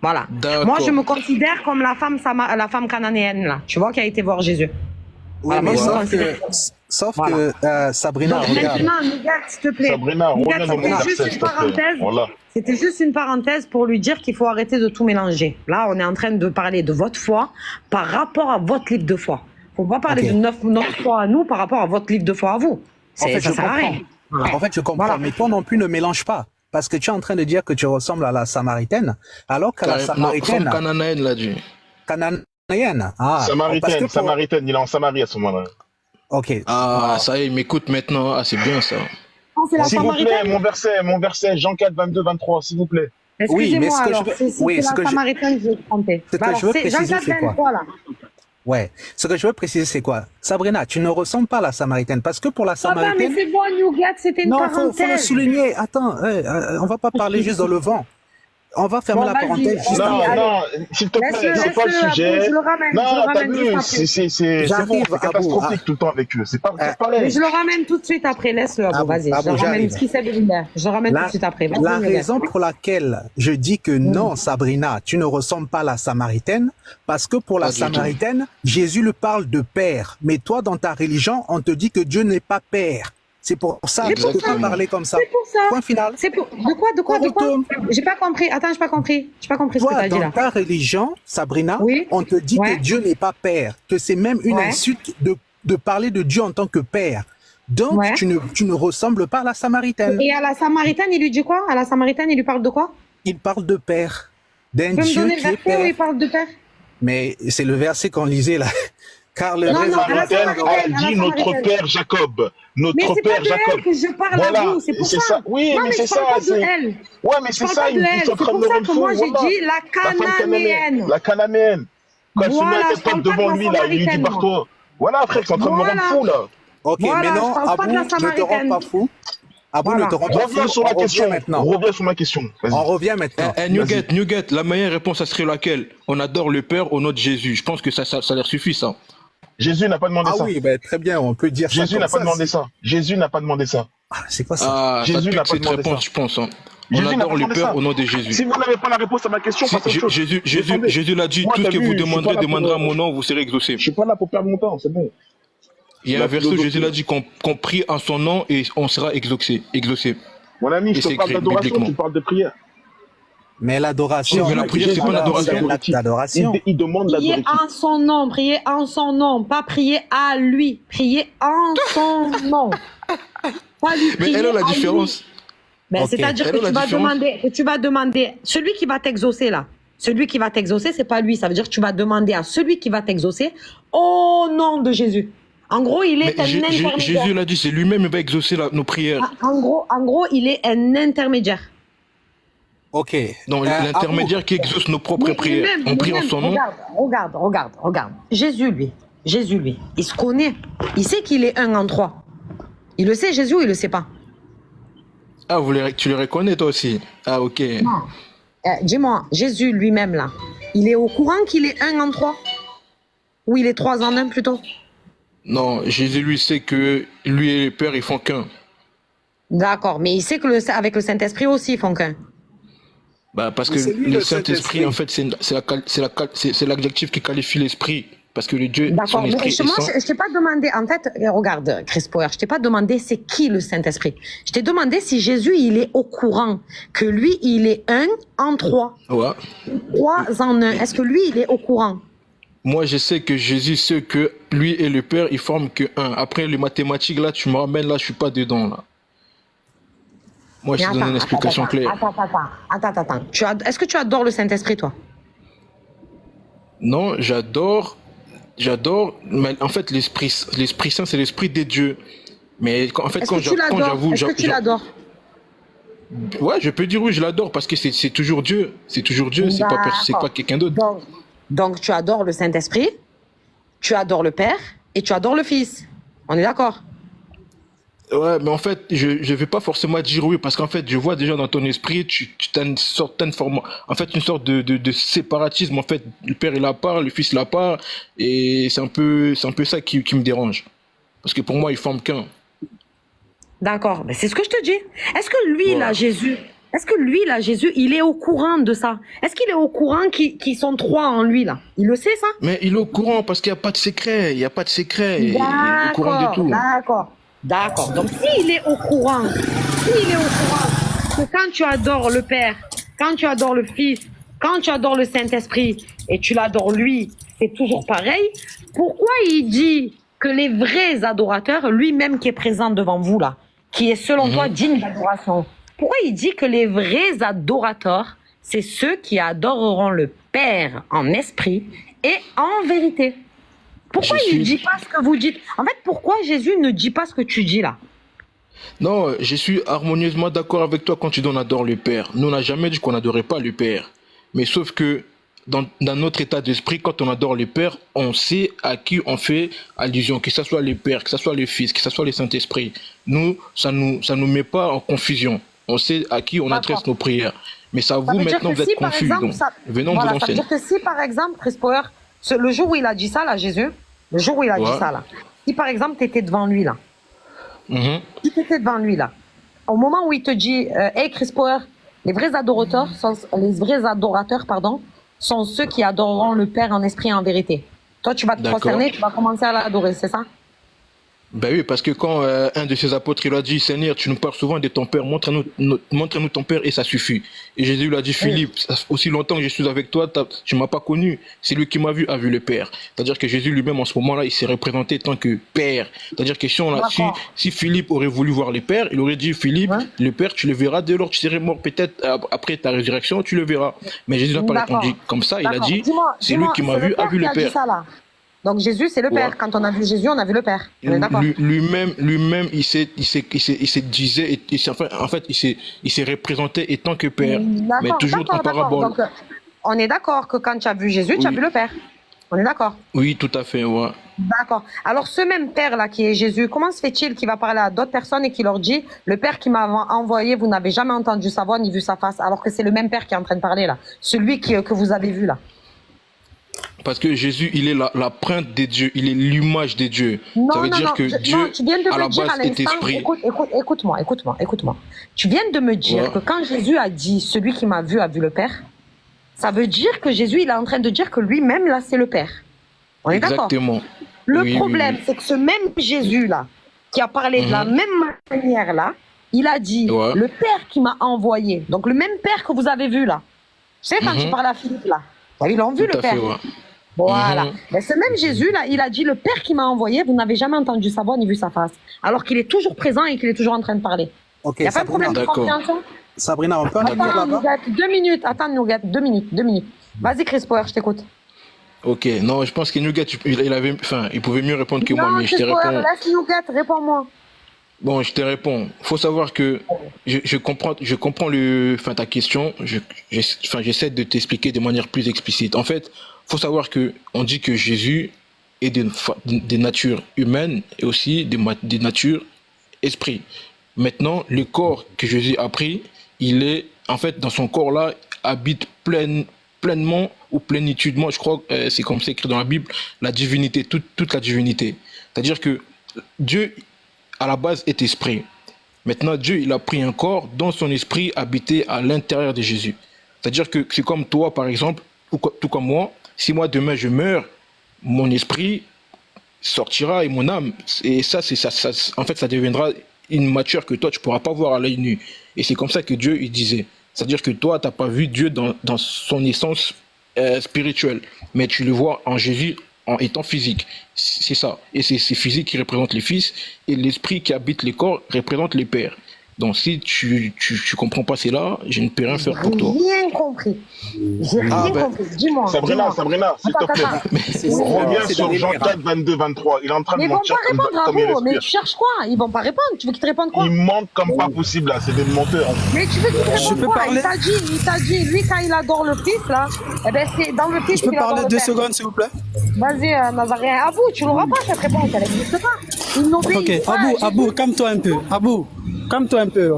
A: Voilà.
E: D'accord.
A: Moi, je me considère comme la femme cananéenne, là, tu vois, qui a été voir Jésus.
C: Oui,
A: Voilà,
C: mais
A: moi, je me
C: sauf
A: considère.
C: sauf
A: Voilà.
C: que Sabrina,
A: Donc
C: regarde.
A: maintenant, Nougat, s'il te plaît.
D: Sabrina,
A: Nougat,
D: reviens dans mon
A: c'était
D: verset,
A: juste
D: s'il
A: une
D: te plaît.
A: parenthèse.
D: Voilà.
A: C'était juste une parenthèse pour lui dire qu'il faut arrêter de tout mélanger. Là, on est en train de parler de votre foi par rapport à votre livre de foi. Faut pas parler
C: Ok.
A: de notre foi à nous par rapport à votre livre de foi à vous.
C: En fait,
A: Ça
C: je
A: sert à
C: comprends.
A: rien. Voilà.
C: En fait, je comprends.
A: Voilà.
C: Mais toi non plus ne mélange pas. Parce que tu es en train de dire que tu ressembles à la Samaritaine, alors qu'à la
E: Non,
C: Samaritaine,
E: femme cananéenne, là, dit.
C: cananéenne. Ah, parce
D: Samaritaine,
C: que pour-
D: Samaritaine, il est en Samarie à ce moment-là.
C: Ok.
E: Ah, ça y est, il m'écoute maintenant. Ah, c'est bien ça.
A: Non, c'est la
D: S'il vous plaît,
A: Samaritaine.
D: mon verset, Jean 4, 22, 23, s'il vous plaît.
C: Oui, mais
A: Excusez-moi
C: ce que je
A: alors,
C: veux-
A: c'est
C: oui, ce
A: la
C: que je-
A: Samaritaine, je vais tromper.
C: Ce que je veux préciser,
A: Jean
C: c'est quoi
A: 23, là.
C: Ouais. Ce que je veux préciser, c'est quoi? Sabrina, tu ne ressembles pas à la Samaritaine. Parce que pour la
A: Papa, mais
C: Samaritaine.
A: c'est bon, Nougat, c'était une
C: Non, faut le
A: parenthèse.
C: souligner. Attends, on va pas parler juste dans le vent. On va fermer
A: Bon,
C: la
A: vas-y,
C: parenthèse.
A: on
C: juste
A: va-
D: Non,
A: allez.
D: non, s'il te plaît,
A: Laisse-le,
D: c'est pas le
A: laisse-le,
D: sujet.
A: Abou, je le ramène,
D: Non,
A: je le
D: t'as
A: ramène
D: vu,
A: juste après.
D: c'est
C: J'arrive,
D: bon, c'est
C: Abou.
D: catastrophique
C: Ah.
D: tout le temps avec eux. C'est pas
A: Mais
D: pareil.
A: je le ramène tout de suite après, laisse-le, Abou,
C: Abou,
A: vas-y. Je
C: Abou,
A: le ramène,
C: j'arrive.
A: ce qui s'est là. Je le ramène tout de suite après. Vas-y,
C: La
A: Nougat.
C: raison pour laquelle je dis que non, Sabrina, tu ne ressembles pas à la Samaritaine, parce que pour la
E: Pas du tout.
C: Samaritaine, Jésus le parle de père. Mais toi, dans ta religion, on te dit que Dieu n'est pas père. C'est pour ça que tu peux
E: Exactement.
C: parler comme ça.
A: C'est pour ça.
C: Point final.
A: C'est pour... De quoi
C: On retourne.
A: J'ai pas compris. Attends, j'ai pas compris. J'ai pas compris ce que
C: Toi,
A: t'as dit
C: dans
A: là.
C: ta religion, Sabrina,
A: Oui.
C: on te dit
A: Ouais.
C: que Dieu n'est pas père, que c'est même une
A: Ouais.
C: insulte de parler de Dieu en tant que père. Donc,
A: Ouais.
C: tu ne ressembles pas à la Samaritaine.
A: Et à la Samaritaine, il lui dit quoi? À la Samaritaine, il lui parle de quoi?
C: Il parle de père, d'un
A: Tu peux me
C: Dieu
A: donner le
C: qui est
A: verset où
C: père.
A: il parle de père?
C: Mais c'est le verset qu'on lisait là. Car le
D: La
A: Non,
C: vrai
A: non, à la
D: Samaritaine,
A: Samaritaine,
D: elle
A: à la
D: dit notre
A: Samaritaine.
D: père Jacob.
A: Mais
D: Notre
A: c'est pas
D: père
A: de
D: Jacob.
A: elle que je parle à
D: Voilà,
A: vous, c'est pour
D: c'est
A: ça.
D: ça. Oui,
A: Non,
D: mais
A: mais
D: c'est
A: je parle
D: ça.
A: pas de
D: c'est-
A: elle.
D: Ouais, mais
A: Je
D: c'est
A: parle
D: ça,
A: pas de
D: ils
A: elle.
D: sont en
A: C'est
D: train de
A: pour
D: me
A: ça
D: rendre
A: que
D: fou.
A: moi j'ai
D: Voilà.
A: dit la
D: La femme
A: cananéenne.
D: La cananéenne. Quand elle se met
A: Voilà,
D: à
A: je
D: tête
A: parle pas de
D: devant
A: la
D: lui, là, il lui dit
A: Samaritaine,
D: barre-toi. Voilà, frère, ils sont en train de me
A: Voilà.
D: rendre fou, là.
C: Ok,
A: Voilà,
C: mais non,
A: je parle pas de la
C: Abou, ne te rends
A: Samaritaine.
C: pas fou. Abou,
A: Voilà.
C: ne te rends pas fou.
D: Reviens sur
C: On
D: la
C: revient
D: question.
C: maintenant.
D: Reviens sur ma question. Vas-y.
C: On revient maintenant.
E: Nugget, la meilleure réponse, ça serait laquelle? On adore le Père au nom de Jésus. Je pense que ça leur suffit, ça.
D: Jésus n'a pas demandé
C: Ah
D: ça.
C: oui, ben, très bien, on peut dire ça.
D: Jésus
C: comme
D: n'a pas
C: ça.
D: demandé ça. Jésus n'a pas demandé ça.
C: Ah, c'est quoi ça?
E: Ah, ça
D: Jésus
E: pique
D: n'a pas
E: cette
D: demandé
E: réponse,
D: ça.
E: je pense. Hein. On
D: Jésus n'a
E: adore
D: pas
E: le
D: demandé
E: Père
D: ça.
E: au nom de
D: Si
E: Jésus.
D: vous n'avez pas la réponse à ma question,
E: Si,
D: passez à autre chose. Défendez.
E: Jésus l'a dit,
D: Moi,
E: tout ce
D: t'as
E: que
D: vu,
E: vous
D: je suis pas
E: demanderez,
D: là pour,
E: demanderez à mon nom, vous serez exaucé.
D: Je suis pas là pour perdre mon temps, c'est bon.
E: Il y a
D: La
E: un verset où
D: philosophie.
E: Jésus l'a dit qu'on prie en son nom et on sera exaucé.
D: Mon ami,
E: Et
D: je te
E: c'est
D: parle
E: écrit
D: d'adoration,
E: bibliquement.
D: tu parles de prière.
C: Mais l'adoration.
E: Oui, mais la prière, c'est pas l'adoration.
C: C'est l'acte d'adoration.
D: Il demande
A: Priez
D: l'adoration.
A: en son nom, priez en son nom, pas prier à lui, priez en son nom. Pas lui
E: Mais
A: prier
E: elle a la
A: à lui.
E: différence.
A: Ben,
C: Ok.
A: c'est-à-dire
E: Elle
A: que
E: a la différence.
A: tu vas demander, celui qui va t'exaucer là, celui qui va t'exaucer, c'est pas lui, ça veut dire que tu vas demander à celui qui va t'exaucer au nom de Jésus. En gros, il est
E: Mais
A: un intermédiaire.
E: Jésus l'a dit, c'est lui-même qui va exaucer nos prières.
A: En gros, il est un intermédiaire.
C: Ok.
E: Donc l'intermédiaire qui exauce nos propres
A: Mais
E: prières.
A: lui-même,
E: On prie en
A: lui-même,
E: son nom.
A: regarde. Jésus, lui, il se connaît. Il sait qu'il est un en trois. Il le sait, Jésus, ou il le sait pas?
E: Ah, tu le reconnais toi aussi. Ah, ok.
A: Dis-moi, Jésus lui-même, là, il est au courant qu'il est un en trois? Ou il est trois en un, plutôt?
E: Non, Jésus lui sait que lui et le Père, ils font qu'un.
A: D'accord, mais il sait que avec le Saint-Esprit aussi, ils font qu'un.
E: Bah, parce que
C: Mais c'est lui,
E: le
C: le
E: Saint-Esprit,
C: Saint-Esprit.
E: en fait, c'est l'adjectif qui qualifie l'esprit. Parce que le Dieu,
A: D'accord,
E: son
A: mais
E: esprit est
A: moi,
E: saint.
A: je t'ai pas demandé, en fait, regarde, Chris Power, je t'ai pas demandé c'est qui le Saint-Esprit. Je t'ai demandé si Jésus, il est au courant que lui, il est un en trois.
E: Ouais.
A: Trois en un. Est-ce que lui, il est au courant?
E: Moi, je sais que Jésus sait que lui et le Père, ils forment que un. Après, les mathématiques, là, tu me ramènes, là, je suis pas dedans, là. Moi, je
A: Mais
E: te donne une explication claire.
A: attends. Est-ce que tu adores le Saint-Esprit, toi?
E: Non, j'adore, mais en fait, l'Esprit Saint, c'est l'Esprit des dieux. Mais en fait,
A: Est-ce que tu l'adores? Est-ce que tu l'adores?
E: ouais, je peux dire oui, je l'adore parce que c'est toujours Dieu. C'est toujours Dieu, c'est
A: D'accord.
E: pas quelqu'un d'autre.
A: Donc, tu adores le Saint-Esprit, tu adores le Père et tu adores le Fils. On est d'accord?
E: Ouais, mais en fait, je vais pas forcément dire oui parce qu'en fait, je vois déjà dans ton esprit, tu as une certaine forme, en fait, une sorte de séparatisme. En fait, le Père il a part, le Fils il a part, et c'est un peu ça qui me dérange. Parce que pour moi, ils forment qu'un.
A: D'accord, mais c'est ce que je te dis. Est-ce que lui,
E: Voilà.
A: là, Jésus, il est au courant de ça? Est-ce qu'il est au courant qu'ils sont trois en lui, là? Il le sait, ça?
E: Mais il est au courant parce qu'il n'y a pas de secret. Il n'y a pas de secret. Il est au courant de tout.
A: D'accord. Donc, s'il est au courant que quand tu adores le Père, quand tu adores le Fils, quand tu adores le Saint-Esprit et tu l'adores lui, c'est toujours pareil, pourquoi il dit que les vrais adorateurs, lui-même qui est présent devant vous là, qui est selon toi digne d'adoration, pourquoi il dit que les vrais adorateurs, c'est ceux qui adoreront le Père en esprit et en vérité? Pourquoi il ne dit pas ce que vous dites? En fait, pourquoi Jésus ne dit pas ce que tu dis là?
E: Non, je suis harmonieusement d'accord avec toi quand tu dis on adore le Père. Nous, on n'a jamais dit qu'on n'adorait pas le Père. Mais sauf que dans notre état d'esprit, quand on adore le Père, on sait à qui on fait allusion, que ce soit le Père, que ce soit le Fils, que ce soit le Saint-Esprit. Nous, ça nous met pas en confusion. On sait à qui on adresse nos prières. Mais ça vous, maintenant, vous êtes confus. Donc, venons, vous
A: ça veut
E: enseigne.
A: dire que si, par exemple, Chris Power, le jour où il a dit ça, là, Jésus, le jour où il a dit ça, là, si, par exemple, tu étais devant lui, là, si tu étais devant lui, là, au moment où il te dit, hey, Chris Power, les vrais adorateurs, sont ceux qui adoreront le Père en esprit et en vérité. Toi, tu vas te prosterner, tu vas commencer à l'adorer, c'est ça?
E: Ben oui, parce que quand un de ses apôtres il a dit, Seigneur, tu nous parles souvent de ton Père, montre-nous ton Père et ça suffit. Et Jésus lui a dit, Philippe, aussi longtemps que je suis avec toi, tu m'as pas connu. C'est lui qui m'a vu, a vu le Père. C'est-à-dire que Jésus lui-même, en ce moment-là, il s'est représenté tant que Père. C'est-à-dire que si Philippe aurait voulu voir le Père, il aurait dit, Philippe, le Père, tu le verras dès lors que tu serais mort, peut-être après ta résurrection, tu le verras. Mais Jésus n'a pas répondu comme ça, il a dit, c'est lui qui m'a vu, a vu le Père.
A: Donc Jésus, c'est le Père. Quand on a vu Jésus, on a vu le Père. On est d'accord.
E: Lui-même, il s'est disait, en fait, il s'est représenté étant que Père, mais toujours en parabole.
A: Donc, on est d'accord que quand tu as vu Jésus, tu as vu le Père. On est d'accord.
E: Oui, tout à fait, ouais.
A: D'accord. Alors ce même Père là qui est Jésus, comment se fait-il qu'il va parler à d'autres personnes et qu'il leur dit, le Père qui m'a envoyé, vous n'avez jamais entendu sa voix ni vu sa face, alors que c'est le même Père qui est en train de parler là, celui que vous avez vu là.
E: Parce que Jésus, il est la pointe des dieux, il est l'image des dieux. Ça veut dire que Dieu, à la base, est esprit.
A: Écoute-moi. Tu viens de me dire que quand Jésus a dit, celui qui m'a vu a vu le Père, ça veut dire que Jésus, il est en train de dire que lui-même, là, c'est le Père. On est d'accord?
E: Exactement.
A: Le problème, c'est que ce même Jésus-là, qui a parlé de la même manière-là, il a dit, le Père qui m'a envoyé, donc le même Père que vous avez vu là. Tu sais, quand tu parles à Philippe là, ils l'ont vu, le Père. Voilà. Mais ce même Jésus, là, il a dit, le Père qui m'a envoyé, vous n'avez jamais entendu sa voix ni vu sa face. Alors qu'il est toujours présent et qu'il est toujours en train de parler.
C: Ok,
A: il n'y a pas de problème de compréhension?
C: Sabrina, on peut en
A: attends, là-bas 2 minutes. Attends, Nougat, 2 minutes. Vas-y, Chris Power, je t'écoute.
E: Ok, non, je pense que Nougat, il pouvait mieux répondre que moi, mais je te réponds.
A: Non, laisse Nougat, réponds-moi.
E: Bon, je te réponds. Faut savoir que je comprends ta question. J'essaie de t'expliquer de manière plus explicite. En fait, faut savoir que on dit que Jésus est des natures humaines et aussi des natures esprit. Maintenant, le corps que Jésus a pris, il est, en fait, dans son corps-là, habite pleinement ou plénitudement, je crois que c'est comme c'est écrit dans la Bible, la divinité, toute la divinité. C'est-à-dire que Dieu, à la base, est esprit. Maintenant, Dieu, il a pris un corps dont son esprit habitait à l'intérieur de Jésus. C'est-à-dire que c'est comme toi, par exemple, tout comme moi, si moi, demain, je meurs, mon esprit sortira et mon âme, et ça, en fait, ça deviendra une matière que toi, tu ne pourras pas voir à l'œil nu. Et c'est comme ça que Dieu, il disait. C'est-à-dire que toi, tu n'as pas vu Dieu dans son essence spirituelle, mais tu le vois en Jésus en étant physique. C'est ça. Et c'est physique qui représente les fils, et l'esprit qui habite les corps représente les pères. Donc si tu comprends pas cela, je ne peux rien faire pour toi.
A: J'ai rien compris. J'ai rien compris. Dis-moi.
D: Sabrina, s'il te plaît. Reviens sur Jean 4, 22, 23. Il est en train de mentir
A: ils vont pas répondre, mais tu cherches quoi? Ils vont pas répondre. Tu veux qu'ils te répondent quoi?
D: Il mente comme pas possible, là. C'est des menteurs.
A: Mais tu veux qu'ils te répondent quoi? Il t'a dit, lui, quand il adore le fils, là, eh ben, c'est dans le fils.
F: Je peux parler 2 secondes, s'il vous plaît?
A: Vas-y, Nazaréen. Abou, tu l'auras pas, cette réponse. Elle n'existe pas. Ils n'obéissent pas.
F: Ok, Abou, calme-toi un peu. Abou, calme-toi un peu.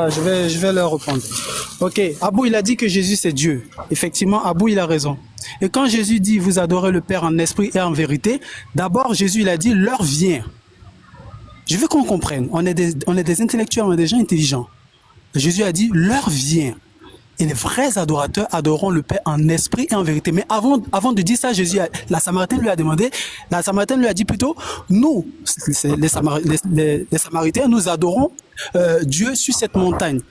F: Je vais leur répondre. Ok, Abou, il a dit que Jésus, c'est Dieu. Effectivement, Abou, il a raison. Et quand Jésus dit, vous adorez le Père en esprit et en vérité, d'abord, Jésus, il a dit, l'heure vient. Je veux qu'on comprenne. On est des intellectuels, on est des gens intelligents. Jésus a dit, l'heure vient. Et les vrais adorateurs adoreront le Père en esprit et en vérité. Mais avant de dire ça, la Samaritaine lui a dit plutôt, nous, les Samaritains, nous adorons Dieu sur cette montagne.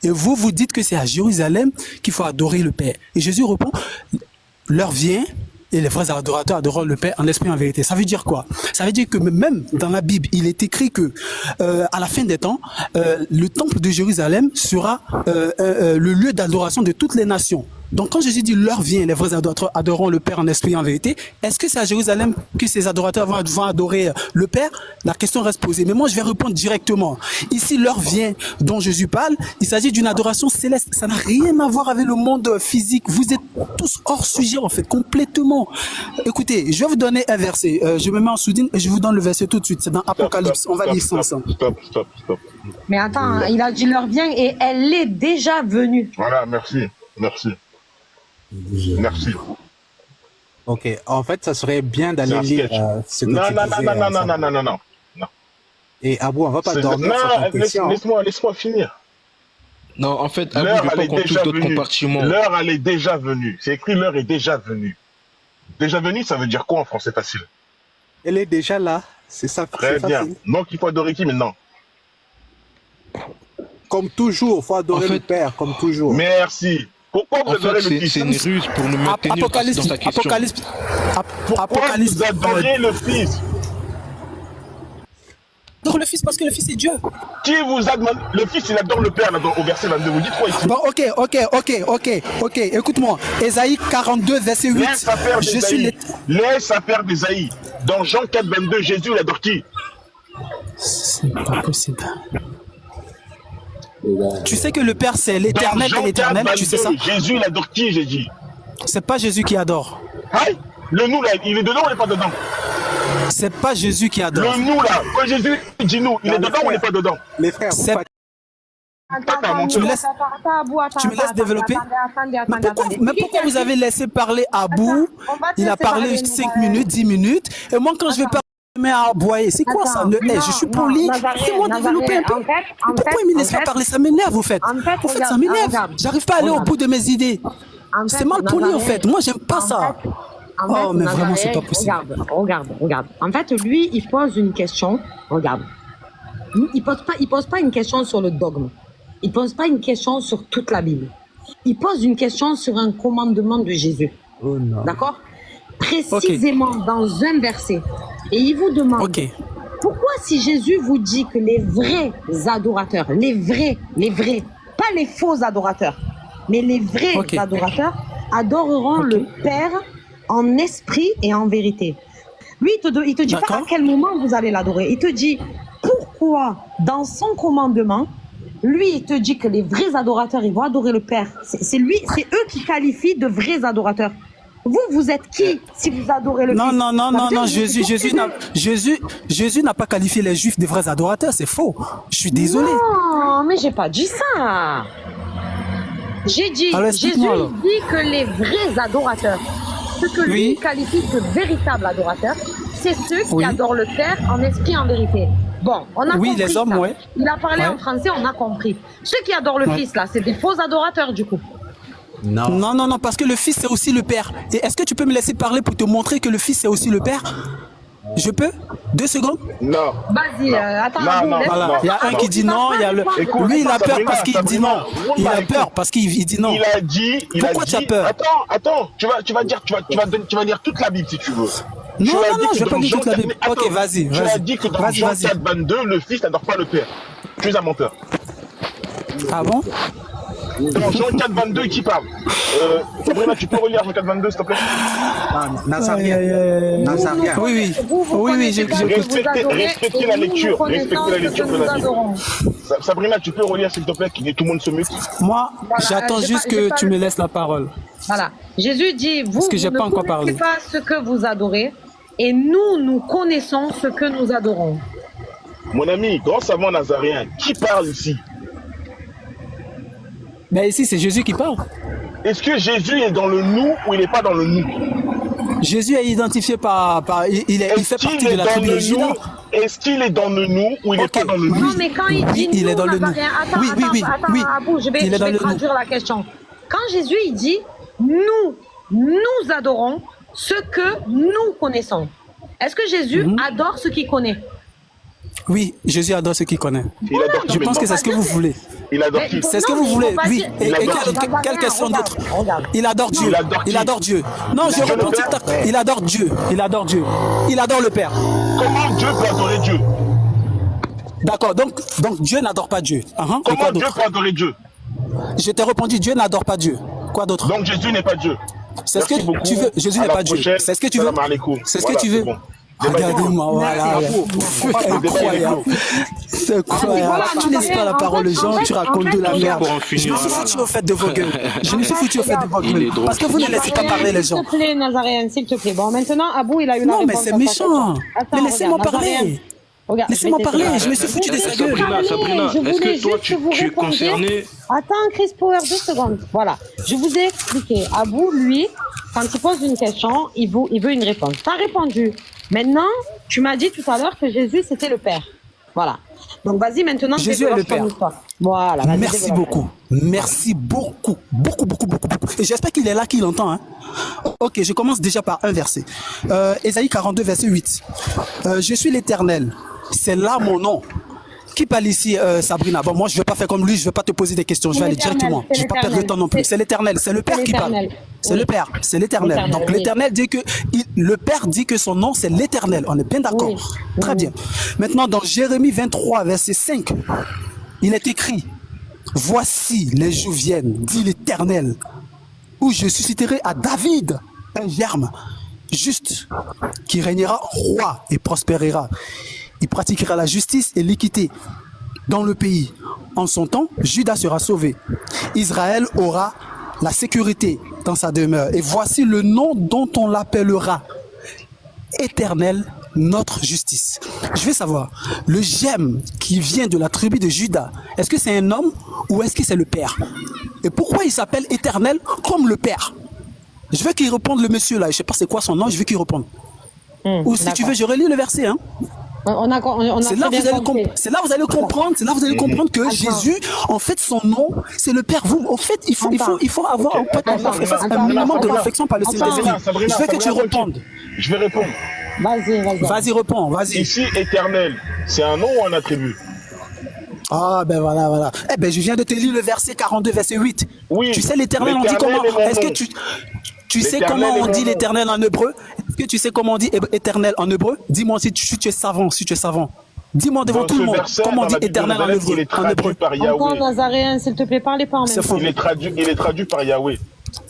F: Et vous dites que c'est à Jérusalem qu'il faut adorer le Père. Et Jésus répond, l'heure vient et les vrais adorateurs adoreront le Père en esprit et en vérité. Ça veut dire quoi? Ça veut dire que même dans la Bible, il est écrit que à la fin des temps, le temple de Jérusalem sera le lieu d'adoration de toutes les nations. Donc quand Jésus dit l'heure vient, les vrais adorateurs adoreront le Père en esprit et en vérité, est-ce que c'est à Jérusalem que ces adorateurs vont adorer le Père? La question reste posée. Mais moi je vais répondre directement. Ici l'heure vient dont Jésus parle, il s'agit d'une adoration céleste. Ça n'a rien à voir avec le monde physique. Vous êtes tous hors sujet en fait, complètement. Écoutez, je vais vous donner un verset. Je me mets en sourdine et je vous donne le verset tout de suite. C'est dans Apocalypse. On va lire ça ensemble.
D: Stop.
A: Mais attends, il a dit l'heure vient et elle est déjà venue.
D: Voilà, merci.
C: Ok, en fait, ça serait bien d'aller lire ce que tu disais.
D: Non.
C: Et Abou, on va pas dormir sur ta question.
D: Laisse-moi finir.
E: Non, en fait, Abou, je veux pas qu'on touche d'autres compartiments.
D: L'heure, elle est déjà venue. C'est écrit, l'heure est déjà venue. Déjà venue, ça veut dire quoi en français facile?
C: Elle est déjà là. C'est ça.
D: Très bien.
C: Facile.
D: Donc, il faut adorer qui maintenant?
C: Comme toujours, il faut adorer le Père, comme toujours.
D: Merci. Pourquoi vous adorez le Fils?
E: C'est une ruse pour nous maintenir dans ta question.
D: Pourquoi vous adorez le Fils?
F: Adore le Fils parce que le Fils est Dieu.
D: Qui vous a demandé? Le Fils, il adore le Père, là, au verset 22. Vous dites quoi ici?
F: Bon, ok. Écoute-moi. Ésaïe 42, verset 8.
D: Laisse affaire d'Ésaïe. Dans Jean 4, 22, Jésus, il adore qui?
F: C'est pas possible. Tu sais que le Père, c'est l'éternel et l'éternel, tu sais ça?
D: Jésus, il adore qui, j'ai dit?
F: C'est pas Jésus qui adore.
D: Aïe, le nous, là, il est dedans ou il n'est pas dedans?
F: C'est pas Jésus qui adore.
D: Le nous, là, quand Jésus dit nous, il est dedans ou il n'est pas dedans?
C: Les frères,
F: tu me laisses développer? Mais pourquoi vous avez laissé parler Abou? Il a parlé 5 minutes, 10 minutes. Et moi, quand je vais parler, mais à aboyer, c'est quoi ça? Je suis poli, c'est moi développer un peu. Pourquoi il me laisse pas parler? Ça m'énerve, vous faites. En fait, ça m'énerve. J'arrive pas à aller au bout de mes idées. C'est mal poli, en fait. Moi, j'aime pas ça. Oh, mais vraiment, c'est pas possible.
A: Regarde. En fait, lui, il pose une question. Regarde. Il pose pas une question sur le dogme. Il pose pas une question sur toute la Bible. Il pose une question sur un commandement de Jésus.
C: Oh non.
A: D'accord? Précisément dans un verset. Et il vous demande, pourquoi si Jésus vous dit que les vrais adorateurs, les vrais, pas les faux adorateurs, mais les vrais adorateurs adoreront le Père en esprit et en vérité. Lui, il te dit pas à quel moment vous allez l'adorer. Il te dit pourquoi dans son commandement, lui, il te dit que les vrais adorateurs, ils vont adorer le Père. C'est eux qui qualifient de vrais adorateurs. Vous êtes qui si vous adorez le Fils?
F: Non, Jésus n'a pas qualifié les Juifs de vrais adorateurs, c'est faux. Je suis désolé.
A: Non, mais j'ai pas dit ça. J'ai dit, Jésus dit que les vrais adorateurs, ceux que lui qualifie de véritables adorateurs, c'est ceux qui adorent le Père en esprit et en vérité. Bon, on a compris
F: les hommes,
A: ça. Il a parlé en français, on a compris. Ceux qui adorent le Fils, là, c'est des faux adorateurs, du coup.
F: Non, parce que le Fils, c'est aussi le Père. Et est-ce que tu peux me laisser parler pour te montrer que le Fils, c'est aussi le Père? Je peux? 2 secondes?
D: Non.
A: Vas-y, attends.
F: Voilà. Il y a un qui dit non, il y a le... Lui, il a peur parce qu'il dit non. Il a peur parce qu'il dit non.
D: Il a dit...
F: Pourquoi tu as peur?
D: Attends, tu vas dire toute la Bible si tu veux.
F: Non, je vais pas dire toute la Bible. Ok, vas-y.
D: Tu as dit que dans Jean 4, 22, le Fils n'adore pas le Père. Tu es un menteur.
F: Ah bon?
D: Dans Jean 4, 22, qui parle? Sabrina, tu peux relire Jean 4, 22, s'il te plaît?
C: Nazarien. Nazarien.
F: Oui, j'ai
D: Respectez la lecture. Respectez la lecture de la Bible. Sabrina, tu peux relire, s'il te plaît, que tout le monde se mute?
F: Moi,
A: Voilà,
F: j'attends
A: j'ai
F: juste
A: pas- j'ai
F: que
A: pas
F: tu
A: le-
F: me laisses la parole.
A: Voilà. Jésus dit, vous,
F: Parce que j'ai
A: vous
F: pas
A: ne
F: encore
A: connaissez
F: parlé.
A: pas ce que vous adorez, et nous, nous connaissons ce que nous adorons.
D: Mon ami, grand savant nazarien, qui parle ici?
F: Mais ici, c'est Jésus qui parle.
D: Est-ce que Jésus est dans le nous ou il n'est pas dans le nous?
F: Jésus est identifié il fait partie de la tribu de Juda.
D: Est-ce qu'il est dans le nous ou il n'est
F: Ok.
D: pas dans le
A: Non,
D: nous?
A: mais quand il dit
F: Il
A: nous,
F: est dans le
A: Nazarien,
F: nous.
A: attends,
F: Oui,
A: Abou, je vais
F: Il est dans le nous.
A: traduire la question. Quand Jésus, il dit, nous adorons ce que nous connaissons. Est-ce que Jésus adore ce qu'il connaît?
F: Oui, Jésus adore ce qu'il connaît.
D: Il adore
F: Je pense que c'est ce que vous voulez.
D: Il adore qui?
F: C'est ce que
A: Non,
F: vous
A: mais
F: voulez,
A: faut pas
F: oui.
A: dire-
F: Et
D: Il adore
F: quelle question
A: Regarde,
F: d'autre?
A: regarde.
F: Il adore Dieu.
D: Il adore qui?
F: Il adore Dieu. Non, je
D: adore
F: réponds
D: le
F: tic tac.
D: Père.
F: Il adore Dieu. Il adore Dieu. Il adore le Père.
D: Comment Dieu peut adorer Dieu?
F: D'accord, donc Dieu n'adore pas Dieu. Et
D: Comment
F: quoi
D: Dieu
F: d'autre?
D: peut adorer Dieu?
F: Je t'ai répondu, Dieu n'adore pas Dieu. Quoi d'autre?
D: Donc Jésus n'est pas Dieu.
F: C'est ce que
D: Merci beaucoup.
F: tu veux. Jésus
D: À
F: n'est
D: la
F: pas Dieu.
D: prochaine.
F: C'est ce que tu veux.
D: Salam alaikum.
F: C'est ce
D: Voilà,
F: que tu veux.
D: c'est bon. Débat est clos.
F: Regardez-moi, voilà. C'est incroyable. C'est incroyable. Tu laisses pas la parole aux gens, tu racontes de la merde.
E: Pour en
F: Je me
E: finir,
F: suis foutu au fait de vos gueules. Je me suis foutu au fait de vos
E: Il est
F: gueules.
E: drôle.
F: Parce que vous ne laissez pas parler les gens.
A: S'il te plaît, Nazarien, s'il te plaît. Bon, maintenant, Abou, il a eu la
F: Non, mais
A: réponse
F: c'est
A: à sa
F: méchant.
A: question. Attends,
F: Mais laissez-moi
A: regarde,
F: parler.
A: Nazarien. Regarde,
F: Laissez-moi
A: je vais
F: parler.
A: t'expliquer.
F: Je me suis foutu de sa gueule.
E: Sabrina,
A: Je
E: est-ce
A: voulais
E: que toi,
A: juste vous
E: tu es
A: répondre.
E: concerné?
A: Attends, Chris Power, 2 secondes. Voilà. Je vous ai expliqué. Abou, lui, quand il pose une question, il veut une réponse. Tu as répondu. Maintenant, tu m'as dit tout à l'heure que Jésus, c'était le Père. Voilà. Donc, vas-y, maintenant,
F: Jésus est le
A: développe ton
F: Père.
A: histoire. Voilà. vas-y,
F: Merci
A: développe.
F: beaucoup. Merci beaucoup. Beaucoup. Et j'espère qu'il est là, qu'il entend. Hein. Ok, je commence déjà par un verset. Ésaïe 42, verset 8. Je suis l'Éternel. C'est là mon nom. Qui parle ici, Sabrina? Bon, moi, je ne vais pas faire comme lui, je ne vais pas te poser des questions, je vais aller directement. Je ne vais pas perdre le temps non plus. C'est l'Éternel, c'est le Père qui parle. C'est le Père, c'est l'Éternel. Donc l'Éternel dit que le Père dit que son nom c'est l'Éternel. On est bien d'accord.
A: Oui.
F: Très bien. Maintenant, dans Jérémie 23, verset 5, il est écrit: Voici les jours viennent, dit l'Éternel, où je susciterai à David un germe juste qui régnera roi et prospérera. Il pratiquera la justice et l'équité dans le pays. En son temps, Juda sera sauvé. Israël aura la sécurité dans sa demeure. Et voici le nom dont on l'appellera: Éternel, notre justice. Je veux savoir, le germe qui vient de la tribu de Juda, est-ce que c'est un homme ou est-ce que c'est le Père? Et pourquoi il s'appelle Éternel comme le Père? Je veux qu'il réponde, le monsieur là, je ne sais pas c'est quoi son nom, je veux qu'il réponde. Ou si tu veux, je relis le verset. Hein.
A: On a
F: C'est là,
A: très bien compris.
F: c'est là vous allez comprendre, c'est là vous allez comprendre que Jésus, en fait, son nom, c'est le Père. Vous, en fait, il faut avoir un minimum de réflexion par le Saint-Esprit. Je veux que tu répondes.
D: Je vais répondre.
A: Vas-y.
F: Vas-y, réponds, vas-y.
D: Ici, éternel, c'est un nom ou un attribut?
F: Ah, ben voilà. Eh ben, je viens de te lire le verset 42, verset 8.
D: Oui.
F: Tu sais, l'Éternel, on dit
D: L'Éternel
F: comment?
D: est mon
F: Est-ce que
D: nom.
F: tu sais
D: L'Éternel
F: comment
D: est
F: on
D: mon
F: dit
D: nom.
F: l'Éternel en hébreu? Est-ce que tu sais comment on dit Éternel en hébreu? Dis-moi si tu es savant, Dis-moi devant
D: Dans
F: tout
D: ce
F: le monde
D: verset,
F: comment on
D: dans
F: dit
D: la Bible de
F: Éternel en
D: Jérusalem, il est
F: hébreu.
D: traduit par
A: Encore
D: Yahweh.
A: Nazarien, s'il te plaît, parlez pas en même
F: C'est
A: temps.
F: faux.
D: Il est traduit par Yahweh.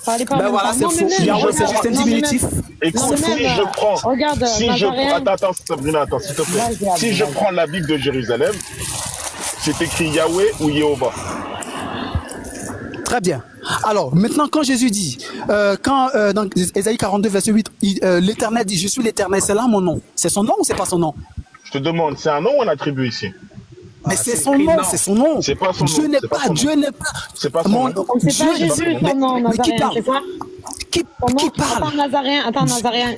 A: Parlez pas en
F: Ben
A: même
F: voilà,
A: temps.
F: c'est
A: Non, mais
F: faux.
A: même-
F: Yahweh, c'est juste un
A: non, mais
F: diminutif.
A: même-
D: Écoute,
A: Non, mais
D: si
A: même,
D: je prends,
A: regarde,
D: si je
A: Nazarien.
D: attends, Sabrina, attends, s'il te plaît.
A: Vas-y,
D: Si je
A: vas-y.
D: prends la Bible de Jérusalem, c'est écrit Yahweh ou Jéhovah.
F: Très bien. Alors, maintenant, quand Jésus dit, dans Ésaïe 42, verset 8, l'Éternel dit, je suis l'Éternel, c'est là mon nom. C'est son nom ou c'est pas son nom?
D: Je te demande, c'est un nom ou un attribut ici?
F: Mais c'est son nom, c'est son nom.
D: C'est pas son nom,
F: Dieu n'est
D: c'est pas
F: pas,
D: son nom.
F: Dieu n'est pas.
D: C'est pas son
F: Mon-
D: nom.
A: C'est pas
F: Dieu-
A: Jésus,
F: mais-
A: ton nom,
F: mais qui
A: Nazarien,
F: parle?
A: c'est quoi?
F: Qui parle?
A: Attends, Nazarien,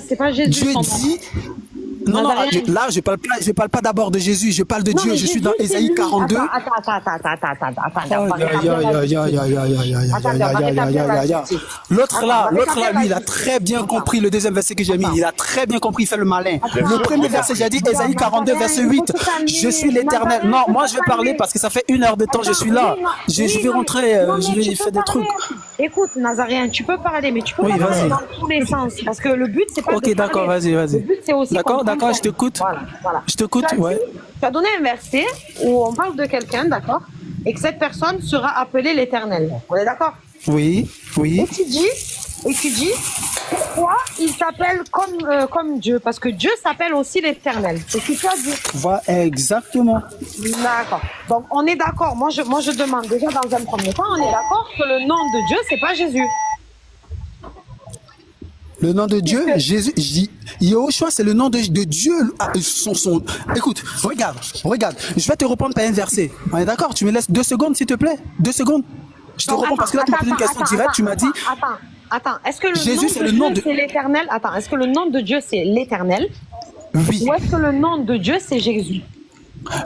A: c'est pas Jésus,
F: Dieu
A: ton nom.
F: dit. Non,
A: Nazarien.
F: là, je parle pas d'abord de Jésus, je parle de
A: Non,
F: Dieu.
A: mais
F: Je suis
A: Jésus,
F: dans
A: c'est
F: Ésaïe
A: lui.
F: 42.
A: Attends.
F: L'autre là, lui, il a très bien compris le deuxième verset que j'ai mis. Il a très bien compris, il fait le malin. Le premier verset, j'ai dit Ésaïe 42, verset 8. Je suis l'Éternel. Non, moi, je vais parler parce que ça fait 1 heure de temps, je suis là. Je vais rentrer, je vais faire des trucs.
A: Écoute, Nazarien, tu peux parler, mais tu peux
F: Oui,
A: pas parler
F: vas-y.
A: dans tous les sens. Parce que le but, c'est pas
F: Ok,
A: de
F: d'accord,
A: parler.
F: vas-y.
A: Le but, c'est aussi
F: D'accord,
A: comprendre.
F: d'accord, je t'écoute.
A: Voilà.
F: Je t'écoute,
A: Tu as
F: ouais.
A: dit- Tu as donné un verset où on parle de quelqu'un, d'accord, et que cette personne sera appelée l'Éternel. On est d'accord?
F: Oui, oui.
A: Et tu dis, pourquoi il s'appelle comme Dieu? Parce que Dieu s'appelle aussi l'Éternel. C'est ce que tu as dit.
F: Voilà, exactement.
A: D'accord. Donc, on est d'accord. Moi, je demande déjà dans un premier temps, on est d'accord que le nom de Dieu, c'est pas Jésus.
F: Le nom de Dieu, Jésus, Yahushua, c'est le nom de Dieu. Écoute, regarde, je vais te répondre par un verset. On est d'accord? Tu me laisses 2 secondes, s'il te plaît? 2 secondes. Je te réponds parce que là, tu m'as posé une question directe, tu m'as dit...
A: Attends, est-ce que le
F: Jésus, c'est
A: nom de
F: le nom
A: Dieu,
F: de...
A: c'est l'Éternel? Attends, est-ce que le nom de Dieu, c'est l'Éternel?
F: Oui.
A: Ou est-ce que le nom de Dieu, c'est Jésus?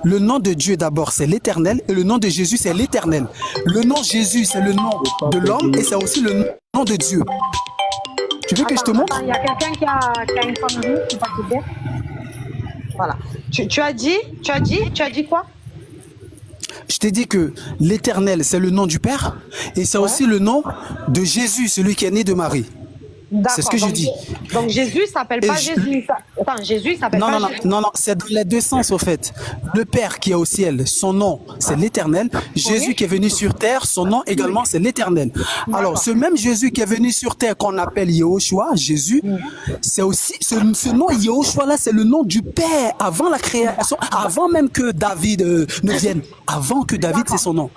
F: Le nom de Dieu, d'abord, c'est l'Éternel, et le nom de Jésus, c'est l'Éternel. Le nom Jésus, c'est le nom de l'homme, et c'est aussi le nom de Dieu. Tu veux que je te montre?
A: Il y a quelqu'un qui a une connerie qui va te dire. Voilà. Tu as dit quoi?
F: Je t'ai dit que l'Éternel, c'est le nom du Père, et c'est aussi le nom de Jésus, celui qui est né de Marie. C'est ce que je dis.
A: Donc Jésus s'appelle pas Jésus. Attends, Jésus s'appelle pas Jésus.
F: Non, c'est dans les deux sens au fait. Le Père qui est au ciel, son nom c'est l'Éternel. Jésus qui est venu sur terre, son nom également c'est l'Éternel. Alors ce même Jésus qui est venu sur terre qu'on appelle Yahushua, Jésus, c'est aussi ce nom Yahushua là, c'est le nom du Père avant la création, avant même que David ne vienne. Avant que David c'est son nom.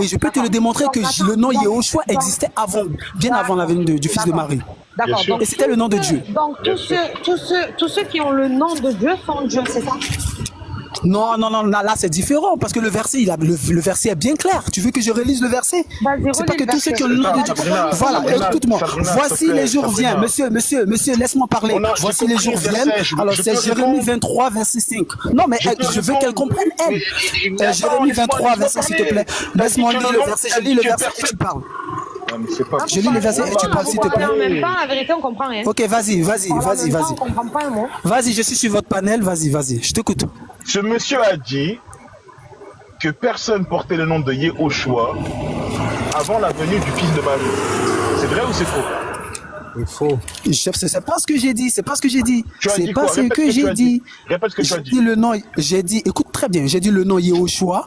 F: Et je peux te le démontrer que le nom Yahushua existait avant, bien avant la venue du Fils de Marie.
A: D'accord.
F: Et c'était le nom de Dieu.
A: Donc tous ceux qui ont le nom de Dieu sont Dieu, c'est ça?
F: Non, là c'est différent parce que le verset, le verset est bien clair. Tu veux que je relise le verset? C'est pas que tous ceux qui ont le nom de Dieu. Voilà, écoute-moi. Voici les jours viennent. Monsieur, laisse-moi parler. Voici les jours viennent. Alors c'est Jérémie 23, verset 5. Non, mais je veux qu'elle comprenne, elle. Jérémie 23, verset, s'il te plaît. Laisse-moi lire le verset. Je lis le verset et tu parles. Je lis le verset et tu parles, s'il te plaît.
A: En même temps, la vérité, on comprend rien.
F: Ok, vas-y.
A: On comprend pas un mot.
F: Vas-y, je suis sur votre panel. Vas-y, je t'écoute.
D: Ce monsieur a dit que personne portait le nom de Yahushua avant la venue du fils de Marie. C'est vrai ou c'est faux?
C: Il faut.
F: C'est pas ce que j'ai dit. C'est pas ce que j'ai dit. C'est pas ce que j'ai dit.
D: Répète ce que tu as dit.
F: J'ai dit, écoute très bien, j'ai dit le nom Yahushua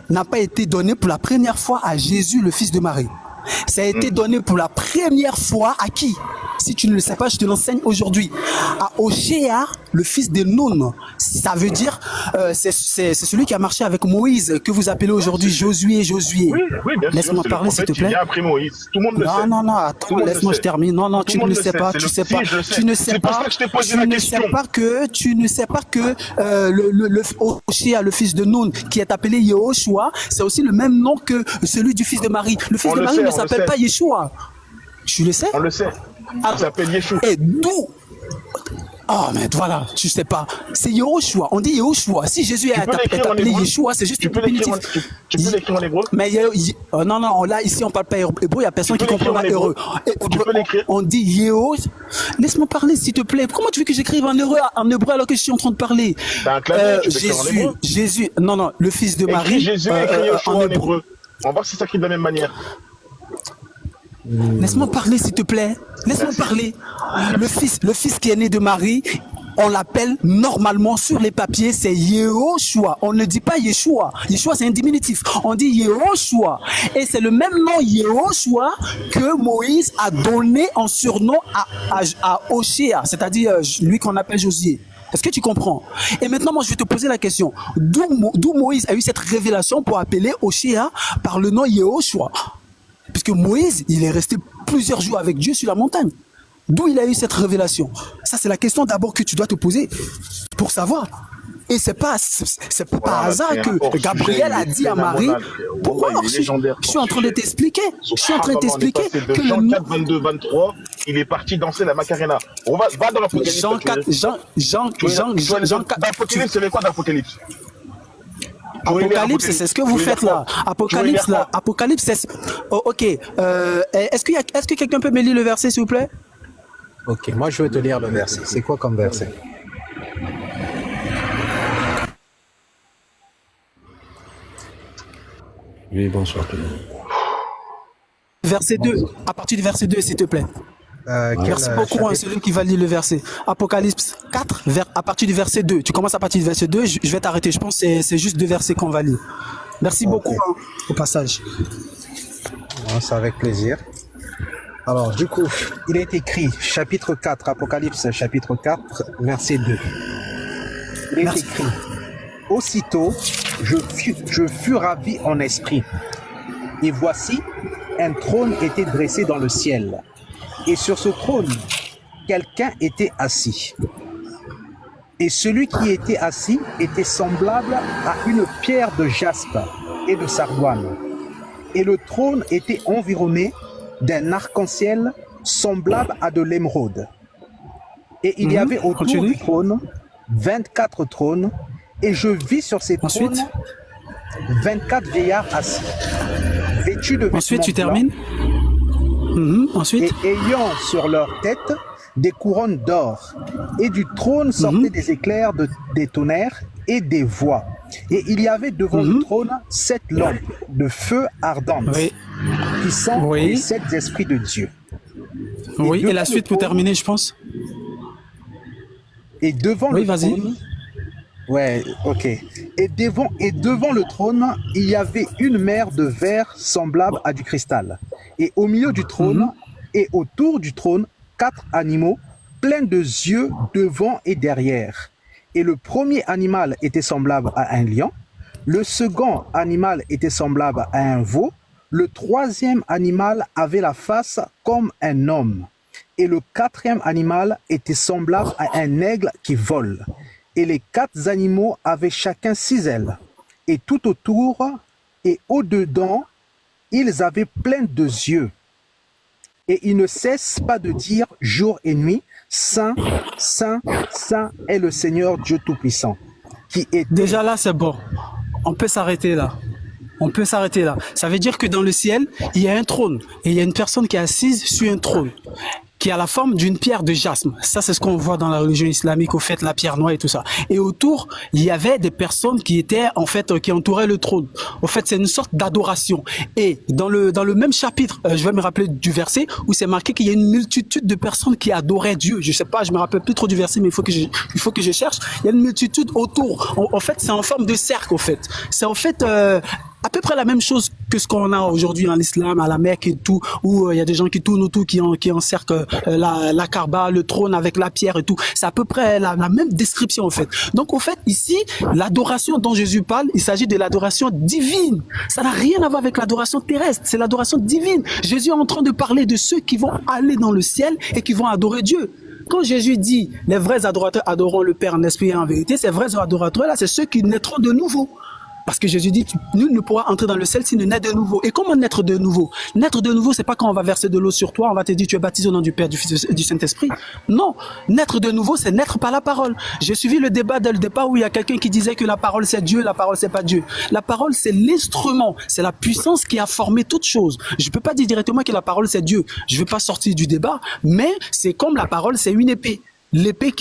F: n'a pas été donné pour la première fois à Jésus, le fils de Marie. Ça a été donné pour la première fois à qui? Si tu ne le sais pas, je te l'enseigne aujourd'hui. À Oshéa, le fils de Nun. Ça veut dire, c'est celui qui a marché avec Moïse, que vous appelez aujourd'hui Josué.
D: Oui, bien sûr.
F: Laisse-moi parler, s'il te plaît.
D: Après Moïse. Tout le monde le sait.
F: Non, attends, laisse-moi, je termine. Non, tu ne le sais pas, tu sais pas. Tu ne sais pas. Tu ne sais pas que le Oshéa, le fils de Nun, qui est appelé Yahushua, c'est aussi le même nom que celui du fils de Marie. Le fils de Marie ne s'appelle pas Yeshua. Tu le sais?
D: On le sait. Il s'appelle Yeshua.
F: Et d'où? Oh, mais voilà, tu sais pas. C'est Yahushua. On dit Yahushua. Si Jésus est appelé Yeshua, c'est juste définitif.
D: Tu peux l'écrire en hébreu?
F: Mais non, là, ici, on parle pas hébreu. Il y a personne qui comprend pas hébreu.
D: Tu peux l'écrire?
F: On dit Yehos. Laisse-moi parler, s'il te plaît. Comment tu veux que j'écrive en hébreu alors que je suis en train de parler? Jésus, non, le fils de Marie.
D: Jésus écrit Yeshua en hébreu. On va voir si ça écrit de la même manière.
F: Laisse-moi parler, s'il te plaît. Laisse-moi parler. Le fils qui est né de Marie, on l'appelle normalement sur les papiers, c'est Yahushua. On ne dit pas Yeshua. Yeshua, c'est un diminutif. On dit Yahushua. Et c'est le même nom Yahushua que Moïse a donné en surnom à Oshéa, c'est-à-dire lui qu'on appelle Josué. Est-ce que tu comprends? Et maintenant, moi, je vais te poser la question. D'où Moïse a eu cette révélation pour appeler Oshéa par le nom Yahushua? Puisque Moïse, il est resté plusieurs jours avec Dieu sur la montagne. D'où il a eu cette révélation? Ça, c'est la question d'abord que tu dois te poser pour savoir. Et c'est pas hasard que Gabriel a dit à Marie. Pourquoi? Je suis en train de t'expliquer. Je suis en train de t'expliquer que
D: Jean 4, 22, 23, il est parti danser la Macarena. On va dans l'Apocalypse.
F: Jean 4.
D: D'Apocalypse, c'est quoi d'Apocalypse?
F: Apocalypse, c'est ce que vous faites là. Apocalypse, c'est... Oh, ok. Est-ce que quelqu'un peut me lire le verset, s'il vous plaît?
C: Ok, moi je vais te lire le verset. C'est quoi comme verset? Oui, bonsoir tout le monde.
F: Verset 2, à partir du verset 2, s'il te plaît. Merci beaucoup, hein, celui qui va lire le verset. Apocalypse 4, à partir du verset 2. Tu commences à partir du verset 2, je vais t'arrêter. Je pense que c'est juste 2 versets qu'on va lire. Merci
C: Ok.
F: beaucoup hein, au passage.
C: Non, c'est avec plaisir. Alors, du coup, il est écrit, chapitre 4, Apocalypse, chapitre 4, verset 2. Il est
F: Merci.
C: écrit, aussitôt, je fus ravi en esprit. Et voici, un trône était dressé dans le ciel. Et sur ce trône, quelqu'un était assis. Et celui qui était assis était semblable à une pierre de jaspe et de sardoine. Et le trône était environné d'un arc-en-ciel semblable à de l'émeraude. Et il y avait autour
F: Continue.
C: du trône 24 trônes, et je vis sur ces
F: Ensuite.
C: trônes 24 vieillards assis, vêtus de vêtements
F: Ensuite, tu
C: blancs,
F: termines. Ensuite.
C: et ayant sur leur tête des couronnes d'or. Et du trône sortaient des éclairs des tonnerres et des voix. Et il y avait devant le trône 7 lampes de feu ardentes,
F: Oui.
C: qui sont
F: Oui.
C: les 7 esprits de Dieu.
F: Oui. Et
C: devant
F: la
C: le
F: suite pour
C: trône-
F: terminer, je pense.
C: Et devant
F: Oui,
C: le
F: vas-y.
C: trône, ouais, ok. Et devant le trône, il y avait une mer de verre semblable à du cristal. Et au milieu du trône et autour du trône, 4 animaux pleins de yeux devant et derrière. Et le premier animal était semblable à un lion, le second animal était semblable à un veau, le troisième animal avait la face comme un homme, et le quatrième animal était semblable à un aigle qui vole. Et les 4 animaux avaient chacun 6 ailes, et tout autour et au-dedans, ils avaient plein de yeux. Et ils ne cessent pas de dire jour et nuit, Saint, Saint, Saint est le Seigneur Dieu Tout-Puissant, qui est
F: Déjà là, c'est bon. On peut s'arrêter là. On peut s'arrêter là. Ça veut dire que dans le ciel, il y a un trône. Et il y a une personne qui est assise sur un trône, qui a la forme d'une pierre de jasme. Ça, c'est ce qu'on voit dans la religion islamique, au fait, la pierre noire et tout ça. Et autour, il y avait des personnes qui étaient, en fait, qui entouraient le trône. Au fait, c'est une sorte d'adoration. Et dans le même chapitre, je vais me rappeler du verset où c'est marqué qu'il y a une multitude de personnes qui adoraient Dieu. Je sais pas, je me rappelle plus trop du verset, mais il faut que je cherche. Il y a une multitude autour. En fait, c'est en forme de cercle, au fait. C'est en fait, à peu près la même chose que ce qu'on a aujourd'hui en islam, à la Mecque et tout, où il y a des gens qui tournent autour, qui encerclent la Kaaba, le trône avec la pierre et tout. C'est à peu près la même description, en fait. Donc, en fait, ici, l'adoration dont Jésus parle, il s'agit de l'adoration divine. Ça n'a rien à voir avec l'adoration terrestre. C'est l'adoration divine. Jésus est en train de parler de ceux qui vont aller dans le ciel et qui vont adorer Dieu. Quand Jésus dit les vrais adorateurs adoreront le Père en esprit et en vérité, ces vrais adorateurs là, c'est ceux qui naîtront de nouveau. Parce que Jésus dit, nul ne pourra entrer dans le ciel s'il ne naît de nouveau. Et comment naître de nouveau? Naître de nouveau, c'est pas quand on va verser de l'eau sur toi, on va te dire tu es baptisé au nom du Père, du Fils et du Saint-Esprit. Non, naître de nouveau, c'est naître par la parole. J'ai suivi le débat dès le départ où il y a quelqu'un qui disait que la parole c'est Dieu, la parole c'est pas Dieu. La parole c'est l'instrument, c'est la puissance qui a formé toute chose. Je peux pas dire directement que la parole c'est Dieu. Je veux pas sortir du débat, mais c'est comme la parole c'est une épée. L'épée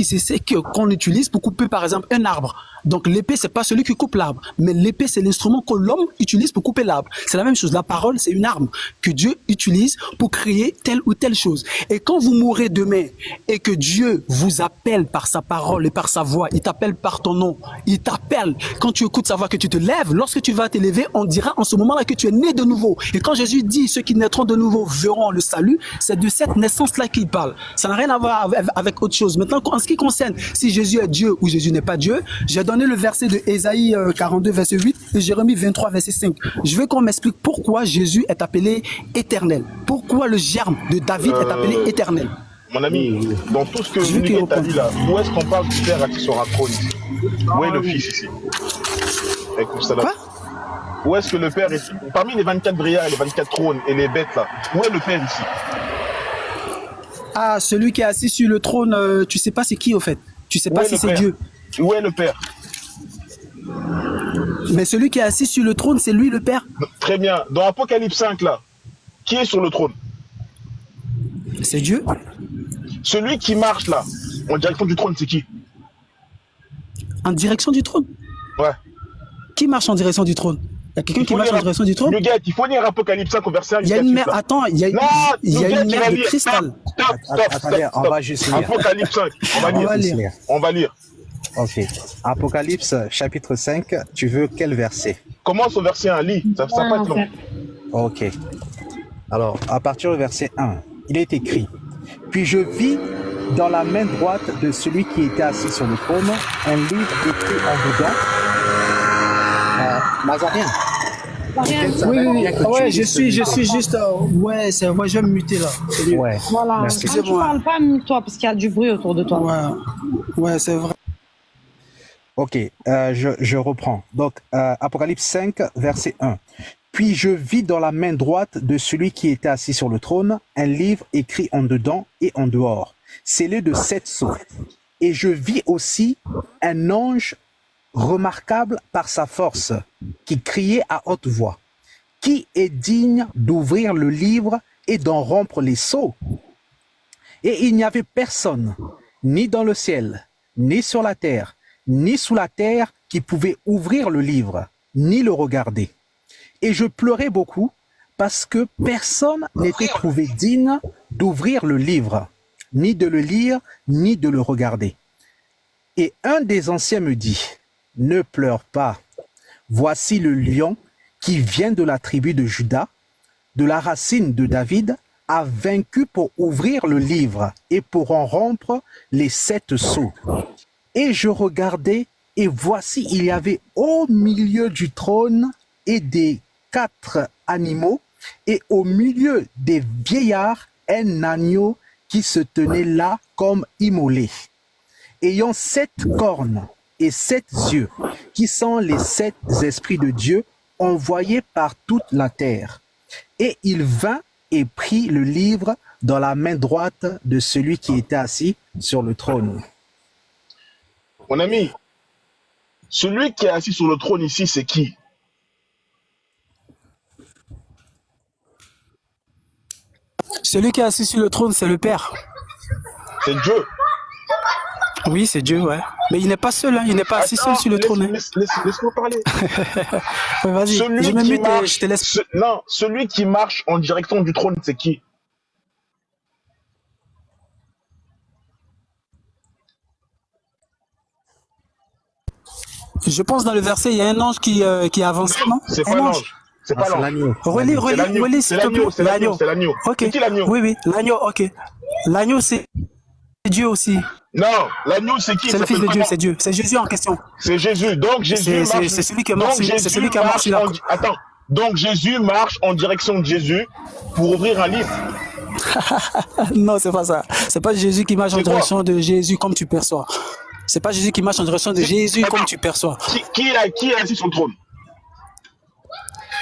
F: qu'on utilise pour couper par exemple un arbre. Donc l'épée c'est pas celui qui coupe l'arbre, mais l'épée c'est l'instrument que l'homme utilise pour couper l'arbre. C'est la même chose. La parole c'est une arme que Dieu utilise pour créer telle ou telle chose. Et quand vous mourrez demain et que Dieu vous appelle par sa parole et par sa voix, il t'appelle par ton nom, il t'appelle. Quand tu écoutes sa voix, que tu te lèves, lorsque tu vas t'élever, on dira en ce moment-là que tu es né de nouveau. Et quand Jésus dit ceux qui naîtront de nouveau verront le salut, c'est de cette naissance-là qu'il parle. Ça n'a rien à voir avec autre chose. Maintenant, en ce qui concerne si Jésus est Dieu ou Jésus n'est pas Dieu, j'ai donné le verset de Ésaïe 42, verset 8 et Jérémie 23, verset 5. Je veux qu'on m'explique pourquoi Jésus est appelé éternel. Pourquoi le germe de David est appelé éternel.
D: Mon ami, dans tout ce que
F: Je veux qu'il
D: Miguel t'a
F: reprenne.
D: dit là, où est-ce qu'on parle du Père assis sur un trône ici? Où est le Fils ici? Écoute ça là.
F: Quoi?
D: Où est-ce que le Père est? Parmi les 24 brillards et les 24 trônes et les bêtes là, où est le Père ici?
F: Ah, celui qui est assis sur le trône, tu sais pas c'est qui au fait. Tu sais
D: Où
F: pas
D: est
F: si
D: le
F: c'est
D: Père?
F: Dieu.
D: Où est le Père?
F: Mais celui qui est assis sur le trône, c'est lui le Père.
D: Très bien. Dans Apocalypse 5 là, qui est sur le trône?
F: C'est Dieu.
D: Celui qui marche là, en direction du trône, c'est qui?
F: En direction du trône.
D: Ouais.
F: Qui marche en direction du trône? Il y a quelqu'un qui marche en direction du trône?
D: Nuguet, il faut lire Apocalypse 5 au verset 1.
F: Il y a une mer, attends, il y a
D: Non,
F: une
D: Nuguet, tu
F: mer
D: vas
F: de
D: lire.
F: cristal.
D: Stop.
C: Attendez, on va juste lire.
D: Apocalypse 5, on va
F: On va
D: lire.
F: lire.
D: On va lire.
C: Ok. Apocalypse chapitre 5, tu veux quel verset?
D: Commence au verset 1, lis. Ça peut être long.
C: Ok. Alors, à partir du verset 1, il est écrit: Puis je vis dans la main droite de celui qui était assis sur le trône un livre écrit en dedans. Mazarien.
F: Oui. Ouais, je suis juste. Ouais, c'est vrai, je vais me muter là.
C: Ouais.
A: Voilà.
C: Merci.
A: Quand tu parles pas, mute-toi, parce qu'il y a du bruit autour de toi.
F: Ouais, c'est vrai.
C: Ok, je reprends. Donc, Apocalypse 5, verset 1. Puis je vis dans la main droite de celui qui était assis sur le trône un livre écrit en dedans et en dehors, scellé de 7 sceaux. Et je vis aussi un ange remarquable par sa force, qui criait à haute voix: Qui est digne d'ouvrir le livre et d'en rompre les sceaux? Et il n'y avait personne, ni dans le ciel, ni sur la terre, ni sous la terre, qui pouvait ouvrir le livre, ni le regarder. Et je pleurais beaucoup, parce que personne n'était trouvé digne d'ouvrir le livre, ni de le lire, ni de le regarder. Et un des anciens me dit: Ne pleure pas. Voici le lion qui vient de la tribu de Juda, de la racine de David, a vaincu pour ouvrir le livre et pour en rompre les 7 sceaux. Et je regardais, et voici, il y avait au milieu du trône et des 4 animaux, et au milieu des vieillards, un agneau qui se tenait là comme immolé, ayant 7 cornes et 7 yeux, qui sont les 7 esprits de Dieu envoyés par toute la terre. Et il vint et prit le livre dans la main droite de celui qui était assis sur le trône.
D: Mon ami, celui qui est assis sur le trône ici, c'est qui?
F: Celui qui est assis sur le trône, c'est le Père.
D: C'est Dieu.
F: Oui, c'est Dieu, ouais. Mais il n'est pas seul, hein. Il n'est pas assis seul sur le trône. Hein.
D: Laisse-moi parler.
F: Ouais, vas-y, je me mute et je te laisse.
D: Non, celui qui marche en direction du trône, c'est qui?
F: Je pense dans le verset, il y a un ange qui avance, non?
D: C'est pas l'ange. C'est pas l'ange.
F: Relis, s'il te plaît.
D: C'est l'agneau. C'est l'agneau.
F: Ok.
D: C'est qui l'agneau?
F: Oui, l'agneau, ok. L'agneau, c'est Dieu aussi.
D: Non, l'agneau, c'est qui?
F: C'est le fils de Dieu, c'est Dieu. C'est Jésus en question.
D: C'est Jésus. Donc Jésus marche.
F: C'est celui qui marche. C'est celui qui a marché là.
D: Attends. Donc Jésus marche en direction de Jésus pour ouvrir un livre.
F: Non, c'est pas ça. C'est pas Jésus qui marche en direction de Jésus comme tu perçois. C'est pas Jésus qui marche en direction de Jésus comme tu perçois.
D: Qui est assis sur le trône?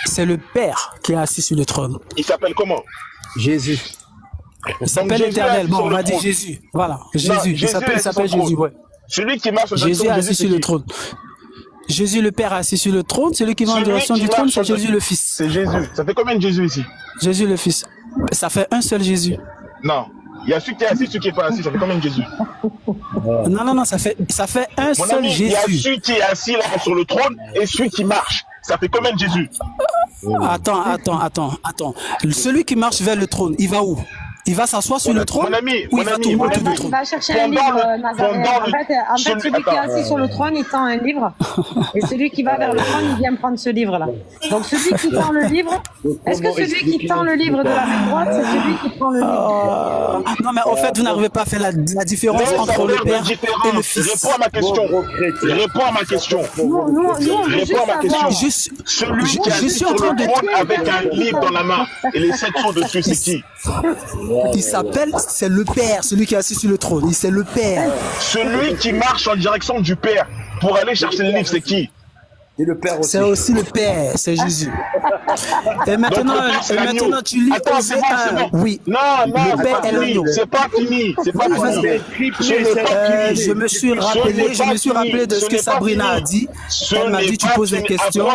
F: C'est le Père qui est assis sur le trône.
D: Il s'appelle comment?
C: Jésus.
F: Il s'appelle l'Éternel. Bon, on va dire Jésus. Voilà, Jésus. Il s'appelle Jésus, ouais.
D: Celui qui marche en
F: Jésus est assis sur le trône. Jésus le Père est assis sur le trône. Celui qui va en direction du trône, c'est Jésus le Fils.
D: C'est Jésus. Ça fait combien de Jésus ici?
F: Jésus le Fils. Ça fait un seul Jésus.
D: Non. Il y a celui qui est assis, celui qui n'est pas assis. Ça fait combien de Jésus?
F: Non, ça fait un seul Jésus.
D: Il y a celui qui est assis là sur le trône et celui qui marche. Ça fait combien de Jésus?
F: Attends. Celui qui marche vers le trône, il va où? Il va s'asseoir sur le trône ou il va tourner autour du trône?
A: Il va chercher un livre, Nazareth. En fait, celui qui est assis sur le trône, il tend un livre. Et celui qui va vers le trône, il vient prendre ce livre-là. Donc celui qui tend le livre, est-ce que celui qui tend le livre de la main droite, c'est celui qui prend le livre?
F: Non, mais en fait, vous n'arrivez pas à faire la différence entre le Père et le Fils.
D: Réponds à ma question. Réponds à ma question. Réponds à ma question. Celui qui est assis sur le trône avec un livre dans la main et les 7 sceaux dessus, c'est qui?
F: Il s'appelle, c'est le Père, celui qui est assis sur le trône. C'est le Père.
D: Celui qui marche en direction du Père pour aller chercher le livre, c'est qui?
G: Et le Père aussi.
F: C'est aussi le Père, c'est Jésus. Et maintenant, tu lis
D: Attends, c'est bon.
F: Oui.
D: Non,
F: le Père est l'agneau.
D: c'est pas fini. C'est pas fini.
F: Je me suis rappelé de ce que Sabrina a dit. Elle m'a dit, tu poses des questions.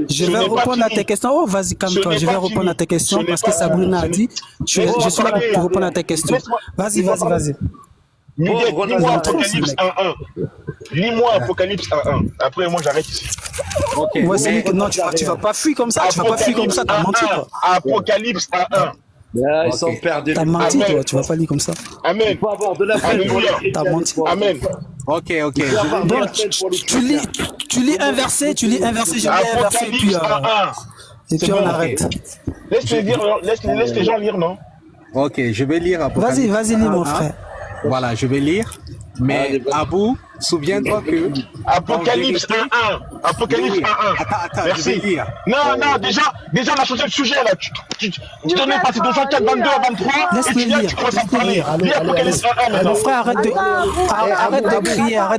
F: Je vais répondre à tes questions. Oh, vas-y, calme-toi. Je vais répondre à tes questions parce que Sabrina a dit, je suis là pour répondre à tes questions. Vas-y.
D: Lis-moi Apocalypse 1.1. Lis-moi Apocalypse 1.1. Après, moi, j'arrête ici.
C: Okay.
F: Ouais, non, tu vas pas fuir comme ça. Tu vas pas fuir comme ça. T'as menti, toi.
D: Apocalypse 1.1.
G: Ils sont perdus.
F: T'as menti, toi. Tu vas pas lire comme ça.
D: Amen.
G: Il faut avoir de la foi.
D: Alléluia.
F: T'as menti.
D: Amen.
C: Ok.
F: Bon, tu lis un verset, je lis un verset,
D: Apocalypse 1:1.
F: et puis on arrête.
D: Laisse les gens lire, non?
C: Ok, je vais lire Apocalypse.
F: Vas-y, lis mon
C: 1:1.
F: frère.
C: Voilà, je vais lire. Mais Abou, souviens-toi que...
D: Apocalypse 1:1. Apocalypse 1:1.
C: Attends,
D: Merci.
C: je vais lire.
D: Non, déjà, on a changé de sujet, là. Tu t'en es passé de Jean 4, 22 à 23, et tu viens, tu commences à parler. Lis Apocalypse 1:1
F: Mon
D: maintenant.
F: frère, arrête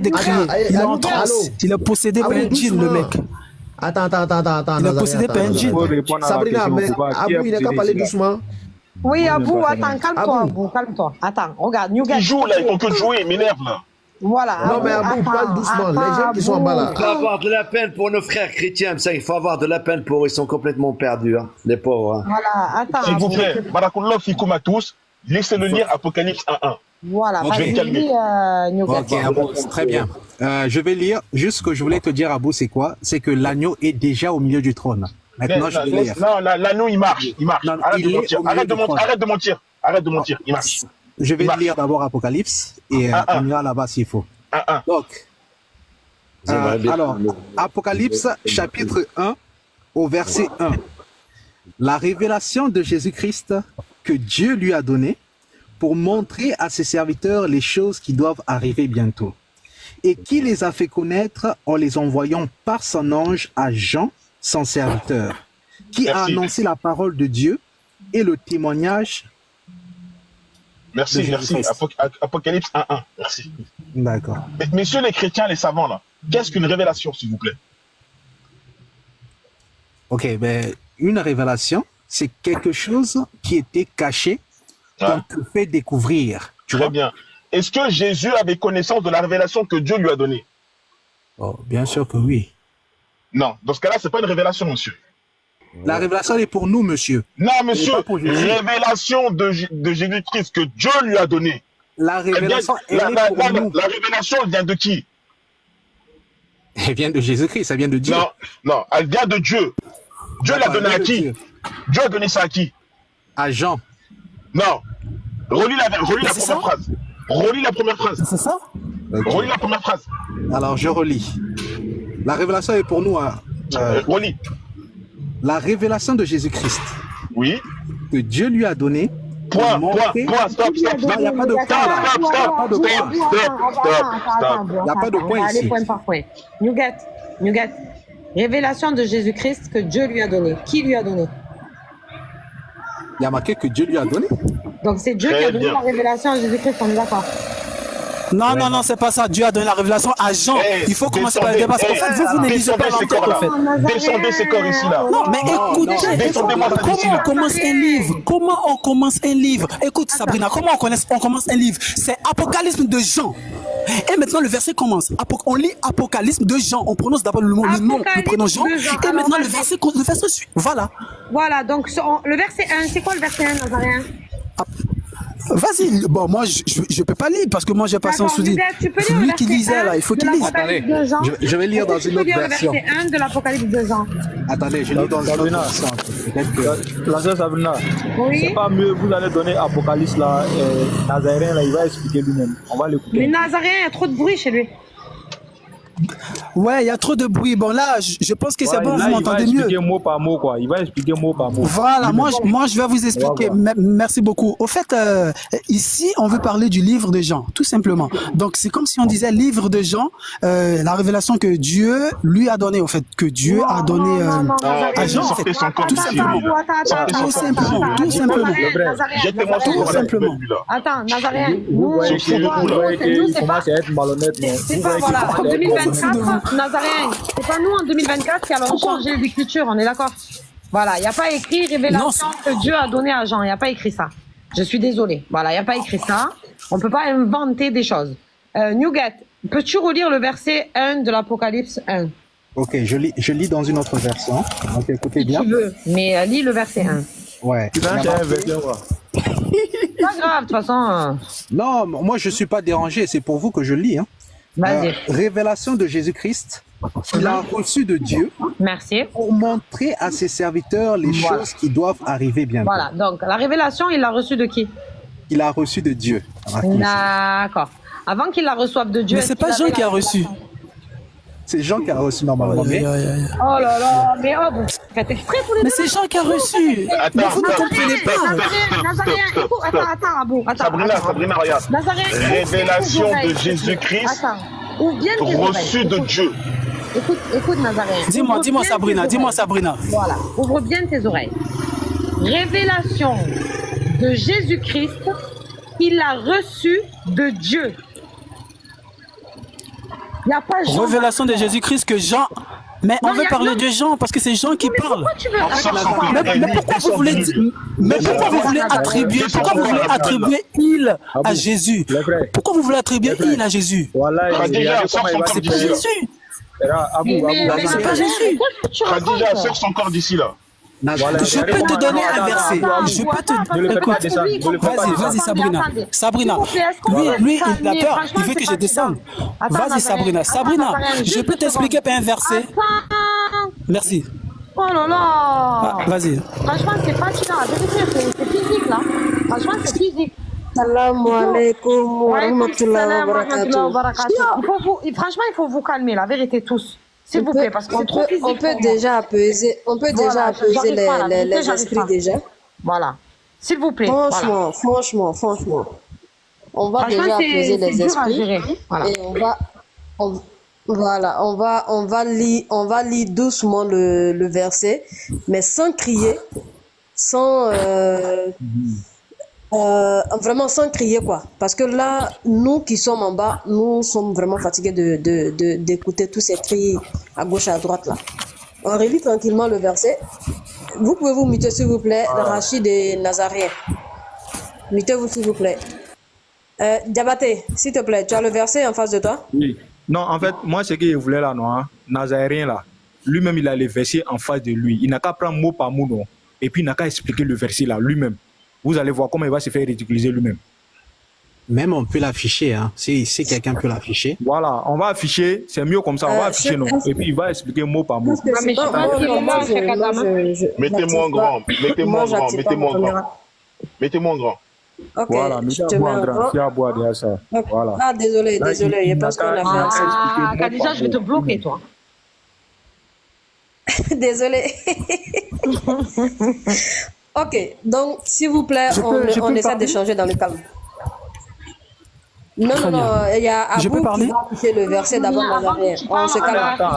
F: de crier. Il est en transe. Il est possédé par un djinn, le mec.
H: Attends.
F: Il est possédé par un djinn.
H: Sabrina, mais Abou, il n'a qu'à parler doucement.
A: Oui, Abou, attends, calme-toi, Abou, calme-toi. Attends, regarde, New
D: Ils jouent, là, ils font que jouer, ils m'énervent, là.
A: Voilà.
H: Non, mais Abou, parle doucement. Les gens qui sont en bas là.
G: Il faut avoir de la peine pour nos frères chrétiens, ça, il faut avoir de la peine pour eux, ils sont complètement perdus, hein, les pauvres. Hein.
A: Voilà, attends.
D: S'il vous plaît, Barakoullah Fikoum à tous, laissez-le lire Apocalypse 1:1.
A: Voilà,
C: Ok.
A: vas-y, lis, New Gat.
C: Ok, Abou, très bien. Je vais lire. Juste ce que je voulais te dire, Abou, c'est quoi? C'est que l'agneau est déjà au milieu du trône. Maintenant, je vais lire.
D: Non, l'anneau, il marche.
C: Non,
D: Arrête
C: il
D: de
C: est
D: mentir.
C: au milieu
D: Arrête de
C: du trône.
D: mentir. Il marche.
C: Je vais
D: Il marche.
C: lire d'abord Apocalypse et on ira là-bas s'il faut.
D: 1:1.
C: Donc,
G: J'aimerais bien-
C: alors, Apocalypse chapitre 1 au verset 1. La révélation de Jésus-Christ que Dieu lui a donnée pour montrer à ses serviteurs les choses qui doivent arriver bientôt. Et qui les a fait connaître en les envoyant par son ange à Jean, son serviteur, qui a
D: Merci.
C: annoncé la parole de Dieu et le témoignage.
D: Merci.
C: Jésus-Christ.
D: Apocalypse 1:1. Merci.
C: D'accord.
D: Messieurs les chrétiens, les savants, là, qu'est-ce qu'une révélation, s'il vous plaît?
C: Ok, ben, une révélation, c'est quelque chose qui était caché, qu'on te fait découvrir. Tu
D: Très
C: vois?
D: bien. Est-ce que Jésus avait connaissance de la révélation que Dieu lui a donnée?
C: Oh, bien sûr que oui.
D: Non. Dans ce cas-là, c'est pas une révélation, monsieur.
C: La révélation est pour nous, monsieur.
D: Non, monsieur.
C: pas pour Jésus.
D: Révélation de Jésus-Christ que Dieu lui a donnée.
C: La
D: Elle vient-
C: révélation, elle est pour nous.
D: la révélation, elle vient de qui?
C: Elle vient de Jésus-Christ, ça vient de Dieu.
D: Non, elle vient de Dieu. Dieu l'a
C: D'accord,
D: donnée à
C: elle vient de
D: qui?
C: Dieu.
D: Dieu a donné ça à qui?
C: À Jean.
D: Non. Relis la
F: c'est ça?
D: première phrase. Relis la première phrase.
F: C'est ça?
D: Relis la première phrase.
C: Alors, je relis. La révélation est pour nous.
D: Relis.
C: La révélation de Jésus-Christ
D: Oui.
C: que Dieu lui a donné.
D: Point,
C: Stop.
D: stop.
C: Il n'y a pas de point là.
D: Stop.
C: Il n'y a pas de point
A: Allez,
C: ici.
A: point par point. New Gat. Révélation de Jésus-Christ que Dieu lui a donné. Qui lui a donné?
C: Il y a marqué que Dieu lui a donné.
A: Donc c'est Dieu
D: Très
A: qui a donné
D: bien.
A: la révélation à Jésus-Christ, on est d'accord?
F: Non, c'est pas ça. Dieu a donné la révélation à Jean.
D: Eh,
F: Il faut commencer par le débat. Parce qu'en fait, vous négligez pas
D: descendez ces
F: l'entête, en fait.
D: corps-là. Descendez ces corps ici, là.
F: Non, mais écoutez,
D: descendez-moi ça d'ici,
F: comment
D: là.
F: on commence un livre? Comment on commence un livre? Écoute, Sabrina, comment on commence un livre? C'est Apocalypse de Jean. Et maintenant, le verset commence. On lit Apocalypse de Jean. On prononce d'abord le nom, le prénom Jean.
A: de Jean.
F: Et maintenant, le verset suit. Voilà.
A: Voilà, donc le verset 1, c'est quoi le verset 1, Nazaréen?
F: Vas-y. Bon, moi, je peux pas lire parce que moi, j'ai passé en
A: D'accord,
F: sous-dit.
A: tu peux lire
F: C'est
A: le
F: lui
A: verset
F: qui lisait
A: 1
F: là. Il faut
A: de
F: qu'il lise.
A: l'Apocalypse de Jean.
C: Je vais lire dans
A: Est-ce que
C: une
A: tu peux
C: autre
A: lire
C: version.
A: le verset 1 de l'Apocalypse de Jean.
C: Attendez, je lis dans une autre version. Peut-être que-
I: La sœur Sabrina,
A: Oui.
I: c'est pas mieux, vous allez donner Apocalypse là, Nazaréen là, il va expliquer lui-même. On va
A: Mais
I: l'écouter.
A: Nazaréen, il y a trop de bruit chez lui.
F: Ouais, il y a trop de bruit. Bon, là, je pense que c'est bon,
I: Là,
F: vous
I: il va
F: m'entendez mieux.
I: expliquer mot par mot, quoi. Il va expliquer mot par mot.
F: Voilà, moi, je vais vous expliquer. Merci beaucoup. Au fait, ici, on veut parler du livre de Jean, tout simplement. Donc, c'est comme si on disait livre de Jean, la révélation que Dieu lui a donnée, au fait, que Dieu a donné à Jean, en fait.
D: Sortez son corps
F: Tout
D: d'ici,
F: simplement.
D: lui, là.
F: Tout simplement. Tout simplement.
D: Jettez-moi son
F: Tout
D: corps là,
F: simplement.
D: lui, là.
A: Attends, Nazaréen,
I: Vous
A: nous,
I: voyez
A: c'est pas,
I: vous voyez
A: nous,
I: qu'il
A: c'est pas,
I: commence à être malhonnête. non.
A: c'est
I: Vous
A: pas,
I: voyez qu'il
A: voilà,
I: commence
A: en
I: à être
A: 2024, Nazaréen, c'est pas nous en 2024 qui allons changer l'écriture, on est d'accord? Voilà, il n'y a pas écrit révélation que Dieu a donnée à Jean, il n'y a pas écrit ça. Je suis désolée. Voilà, il n'y a pas écrit ça. On peut pas inventer des choses. Newgat, peux-tu relire le verset 1 de l'Apocalypse 1?
C: Ok, je lis dans une autre version. Donc écoutez
A: Si
C: bien.
A: tu veux, mais lis le verset 1.
C: Ouais.
I: Tu vas faire un verset, quoi.
A: Pas grave, de toute façon.
C: Non, moi je suis pas dérangé, c'est pour vous que je lis. Hein.
A: Vas-y.
C: Révélation de Jésus-Christ qu'il a reçu de Dieu
A: Merci.
C: pour montrer à ses serviteurs les
A: Voilà.
C: choses qui doivent arriver bientôt.
A: Voilà, donc la révélation, il l'a reçue de qui?
C: Il a reçu de Dieu. Remarquez ici.
A: D'accord. Avant qu'il la reçoive de Dieu.
F: Mais c'est pas Jean qui a reçu.
C: C'est Jean qui a reçu normalement. Mais
A: Oh là là, mais oh, vous faites exprès pour les
F: Mais
A: deux.
F: c'est Jean qui a reçu. Mais vous ne comprenez pas.
A: Nazaréen, écoute, attends, Abou, attends.
D: Sabrina, regarde.
A: Nazaréen,
D: Révélation
A: ouvre tes
D: de
A: oreilles.
D: Jésus-Christ
A: Attends, ouvre bien tes oreilles.
D: reçue de Dieu.
A: Écoute, Nazaréen.
F: Dis-moi
A: Ouvre bien
F: Sabrina,
A: tes
F: dis-moi
A: oreilles.
F: Sabrina.
A: Voilà, ouvre bien tes oreilles. Révélation de Jésus-Christ, il a reçu de Dieu. Il n'y a pas Jean.
F: Révélation de Jésus-Christ que Jean. Mais on veut parler de Jean parce que c'est Jean qui parle.
A: Pourquoi tu veux
F: Mais pourquoi vous voulez attribuer il à Jésus? Pourquoi vous voulez attribuer il à Jésus?
D: Khadija, sors son corps
F: C'est pas
D: d'ici là.
F: Jésus.
D: C'est pas Jésus. Khadija, sors son corps d'ici là.
F: Je peux te donner un verset. Je peux te. Écoute, vas-y, Sabrina. Sabrina. Lui, il a peur. Il veut que je descende. Vas-y, Sabrina. Sabrina, je peux t'expliquer par un verset. Merci.
A: Oh là là.
F: Vas-y.
A: Franchement, c'est fatigant. C'est physique là. Franchement, c'est physique.
J: Salam alaikum wa rahmatullahi wa barakatuh.
A: Franchement, il faut vous calmer, la vérité, tous. S'il vous plaît, parce que c'est trop physique.
J: On peut déjà apaiser les esprits déjà.
A: Voilà. S'il vous plaît.
J: Franchement. On va déjà apaiser les esprits.
A: Voilà.
J: Et on va lire doucement le verset, mais sans crier, vraiment sans crier quoi, parce que là nous qui sommes en bas, nous sommes vraiment fatigués d'écouter tous ces cris à gauche à droite là. On relit tranquillement le verset. Vous pouvez vous muter s'il vous plaît, Rachid et Nazaréen. Mutez-vous s'il vous plaît. Diabaté, s'il te plaît, tu as le verset en face de toi?
I: Oui. Non, en fait, moi, ce que je voulais là, non, Nazaréen là, lui-même, il a le verset en face de lui. Il n'a qu'à prendre mot par mot, non. Et puis, il n'a qu'à expliquer le verset là, lui-même. Vous allez voir comment il va se faire ridiculiser lui-même.
C: même on peut l'afficher, hein. Si quelqu'un peut l'afficher.
I: Voilà, on va afficher, c'est mieux comme ça, on va afficher, non. Et puis il va expliquer mot par mot.
D: Mettez-moi en grand, mettez-moi en grand.
J: Ok,
I: voilà, mettez-moi en grand, si à boire derrière ça. Voilà.
J: Ah, désolé, je pense qu'on a fait
A: ça. Khadija, je vais te bloquer, toi.
J: Désolé. Ok, donc s'il vous plaît, on essaie d'échanger dans le calme. Non, il y a Abou qui va afficher le verset d'abord Nazaréen. On se calme.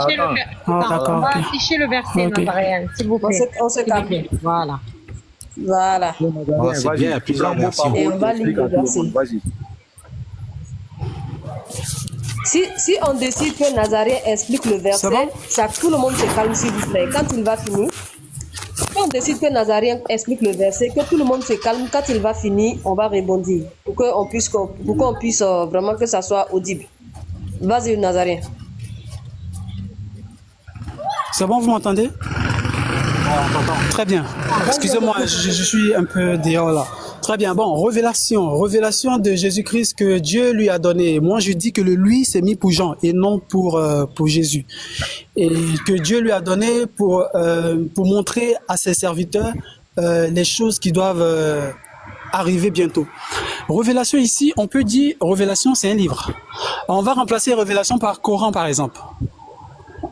A: On va afficher le verset Nazaréen, s'il vous plaît.
J: On se calme.
A: Voilà.
J: Voilà.
C: C'est bien, il y a plusieurs versions.
J: Et on va lire le verset. Si on décide que Nazaréen explique le verset, ça tout le monde se calme s'il vous plaît. Quand il va finir, si on décide que Nazaréen explique le verset, que tout le monde se calme, quand il va finir, on va rebondir pour qu'on puisse vraiment que ça soit audible. Vas-y Nazaréen.
F: C'est bon, vous m'entendez? Très bien. Excusez-moi, je suis un peu dehors là. Très bien. Bon, révélation de Jésus-Christ que Dieu lui a donné. Moi, je dis que le lui s'est mis pour Jean et non pour Jésus. Et que Dieu lui a donné pour montrer à ses serviteurs les choses qui doivent arriver bientôt. Révélation ici, on peut dire révélation, c'est un livre. On va remplacer révélation par Coran, par exemple.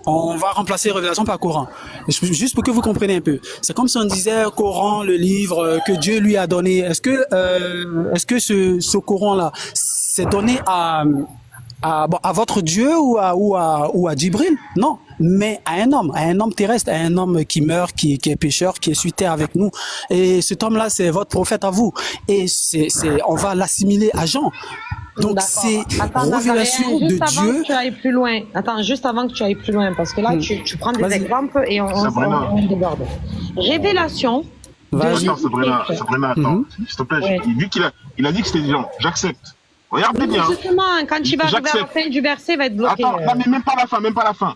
F: On va remplacer révélation par Coran. Juste pour que vous compreniez un peu. C'est comme si on disait Coran, le livre que Dieu lui a donné. Est-ce que ce Coran-là, c'est donné à votre Dieu ou à Djibril? Non. Mais à un homme terrestre, à un homme qui meurt, qui est pécheur, qui est sur terre avec nous. Et cet homme-là, c'est votre prophète à vous. Et on va l'assimiler à Jean. Donc c'est révélation de Dieu.
A: Tu ailles plus loin. Attends, juste avant que tu ailles plus loin, parce que là tu prends des exemples et on déborde. Révélation.
D: Attends, Sabrina, attends, s'il te plaît. Vu qu'il a dit que c'était des gens, j'accepte. Regardez bien.
A: Justement, quand tu vas arriver à la fin du verset, il va être bloqué.
D: Attends, non, mais même pas la fin.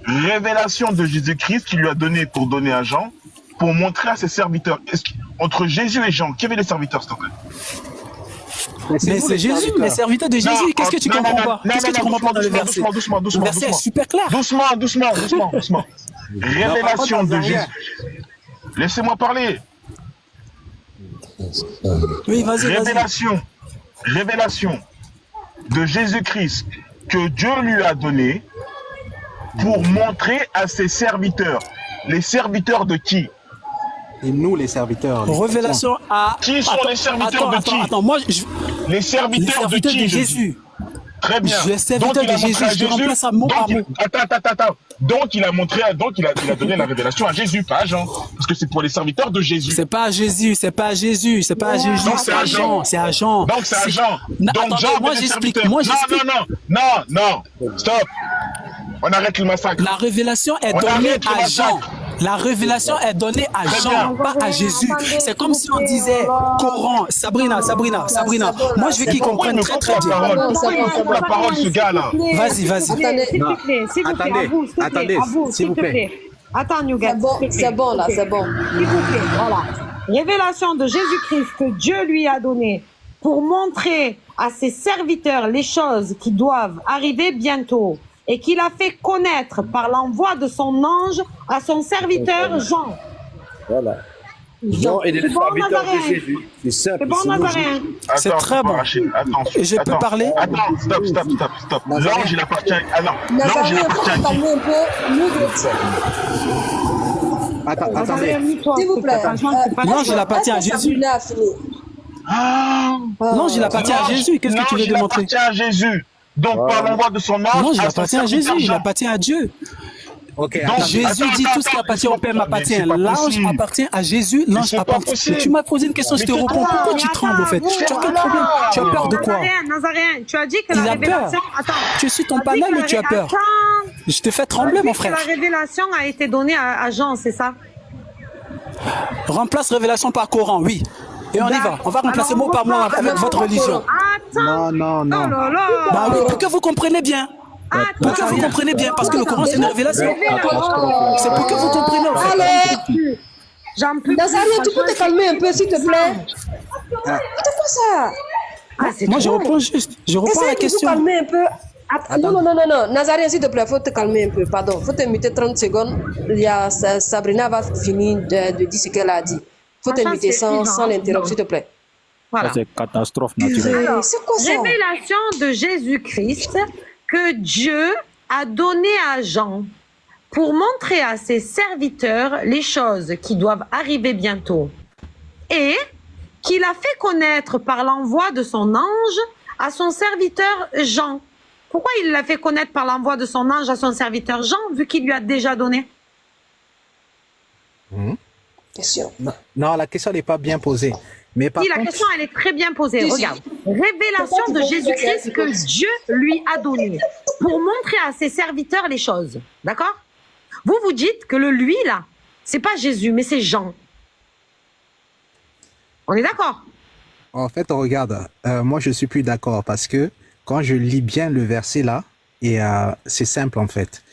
D: Révélation de Jésus-Christ qu'il lui a donné pour donner à Jean, pour montrer à ses serviteurs. Entre Jésus et Jean, qui avaient les serviteurs, s'il te plaît?
F: Mais c'est Jésus, les serviteurs de Jésus. Qu'est-ce que tu comprends pas? Qu'est-ce que tu comprends pas dans le verset?
D: Doucement.
F: Le verset est super clair.
D: Doucement. Révélation de Jésus. Laissez-moi parler.
F: Oui, vas-y.
D: Révélation de Jésus-Christ que Dieu lui a donné pour montrer à ses serviteurs. Les serviteurs de qui?
C: Et nous, les serviteurs.
F: Révélation à...
D: Qui sont les serviteurs de qui?
F: Attends, moi,
D: les serviteurs de qui?
F: de Jésus.
D: Très bien.
F: Les serviteurs de Jésus, je remplace ça mot par mot.
D: Attends. Donc, il a montré, il a donné la révélation à Jésus, pas à Jean. Parce que c'est pour les serviteurs de Jésus.
F: C'est pas à Jésus, c'est pas à Jésus, c'est pas à Jésus.
D: Donc, c'est à Jean.
F: C'est à Jean.
D: Donc, c'est à Jean. Donc,
F: attendez,
D: Jean,
F: moi, j'explique.
D: Non. Stop. On arrête le massacre.
F: La révélation est donnée à Jean. La révélation est donnée à Jean, pas à Jésus. C'est comme si on disait Coran, Sabrina. Moi, je veux qu'ils comprennent très très bien.
D: Pourquoi il me coupe la parole, ce gars-là?
F: Vas-y.
A: Attendez, s'il vous plaît. Attends, Nougat.
J: C'est bon, là, c'est bon.
A: S'il vous plaît, voilà. Révélation de Jésus-Christ que Dieu lui a donnée pour montrer à ses serviteurs les choses qui doivent arriver bientôt et qu'il a fait connaître par l'envoi de son ange à son serviteur Jean.
G: Voilà. Jean est le serviteur de Jésus. C'est simple.
A: C'est bon, Nazaréen.
F: C'est très bon. Et je peux parler?
D: Attends, stop. L'ange, il appartient à... L'ange, il appartient à qui?
C: Attendez.
J: S'il vous plaît.
F: L'ange, il appartient à Jésus. L'ange, il appartient à Jésus. Qu'est-ce que tu veux démontrer?
D: Il appartient à Jésus. Donc, par l'envoi de son ange...
F: Non, il appartient à Jésus, il appartient à Dieu.
C: Okay,
F: donc Jésus dit tout ce qui appartient au Père m'appartient. L'ange appartient à Jésus, l'ange appartient. Tu m'as posé une question, je te réponds. Pourquoi tu trembles au fait? Tu as quel problème? Tu as peur de quoi?
A: Nazaréen, tu as dit que la révélation... Attends.
F: Tu es sur ton panel ou tu as peur? Je te fais trembler, mon frère.
A: La révélation a été donnée à Jean, c'est ça?
F: Remplace révélation par Coran, oui. Et on y va. On va remplacer mot par mot avec votre religion.
A: Attends.
C: Non.
F: Bah oui, pour que vous compreniez bien. Pour que vous compreniez bien, parce que le Coran c'est une révélation. C'est pour que vous compreniez en fait.
J: Allez, j'en peux plus. Nazaréen, tu peux te calmer un peu s'il te plaît. C'est quoi ça?
F: Moi je réponds juste. Je réponds à la question.
J: Essaye de te calmer un peu. Non. Nazaréen, s'il te plaît, faut te calmer un peu. Pardon, faut te muter 30 secondes. Il y a Sabrina va finir de dire ce qu'elle a dit. Faut te muter sans l'interrompre, s'il te plaît.
A: Voilà.
I: C'est catastrophe naturelle.
J: C'est quoi ça?
A: Révélation de Jésus-Christ que Dieu a donné à Jean pour montrer à ses serviteurs les choses qui doivent arriver bientôt et qu'il a fait connaître par l'envoi de son ange à son serviteur Jean. Pourquoi il l'a fait connaître par l'envoi de son ange à son serviteur Jean vu qu'il lui a déjà donné?
J: Question.
C: Non, la question n'est pas bien posée. Mais par contre...
A: la question, elle est très bien posée. Regarde. Révélation de Jésus-Christ que Dieu lui a donnée pour montrer à ses serviteurs les choses. D'accord? Vous dites que le lui, là, c'est pas Jésus, mais c'est Jean. On est d'accord?
C: En fait, regarde, moi, je suis plus d'accord parce que quand je lis bien le verset là, et c'est simple en fait.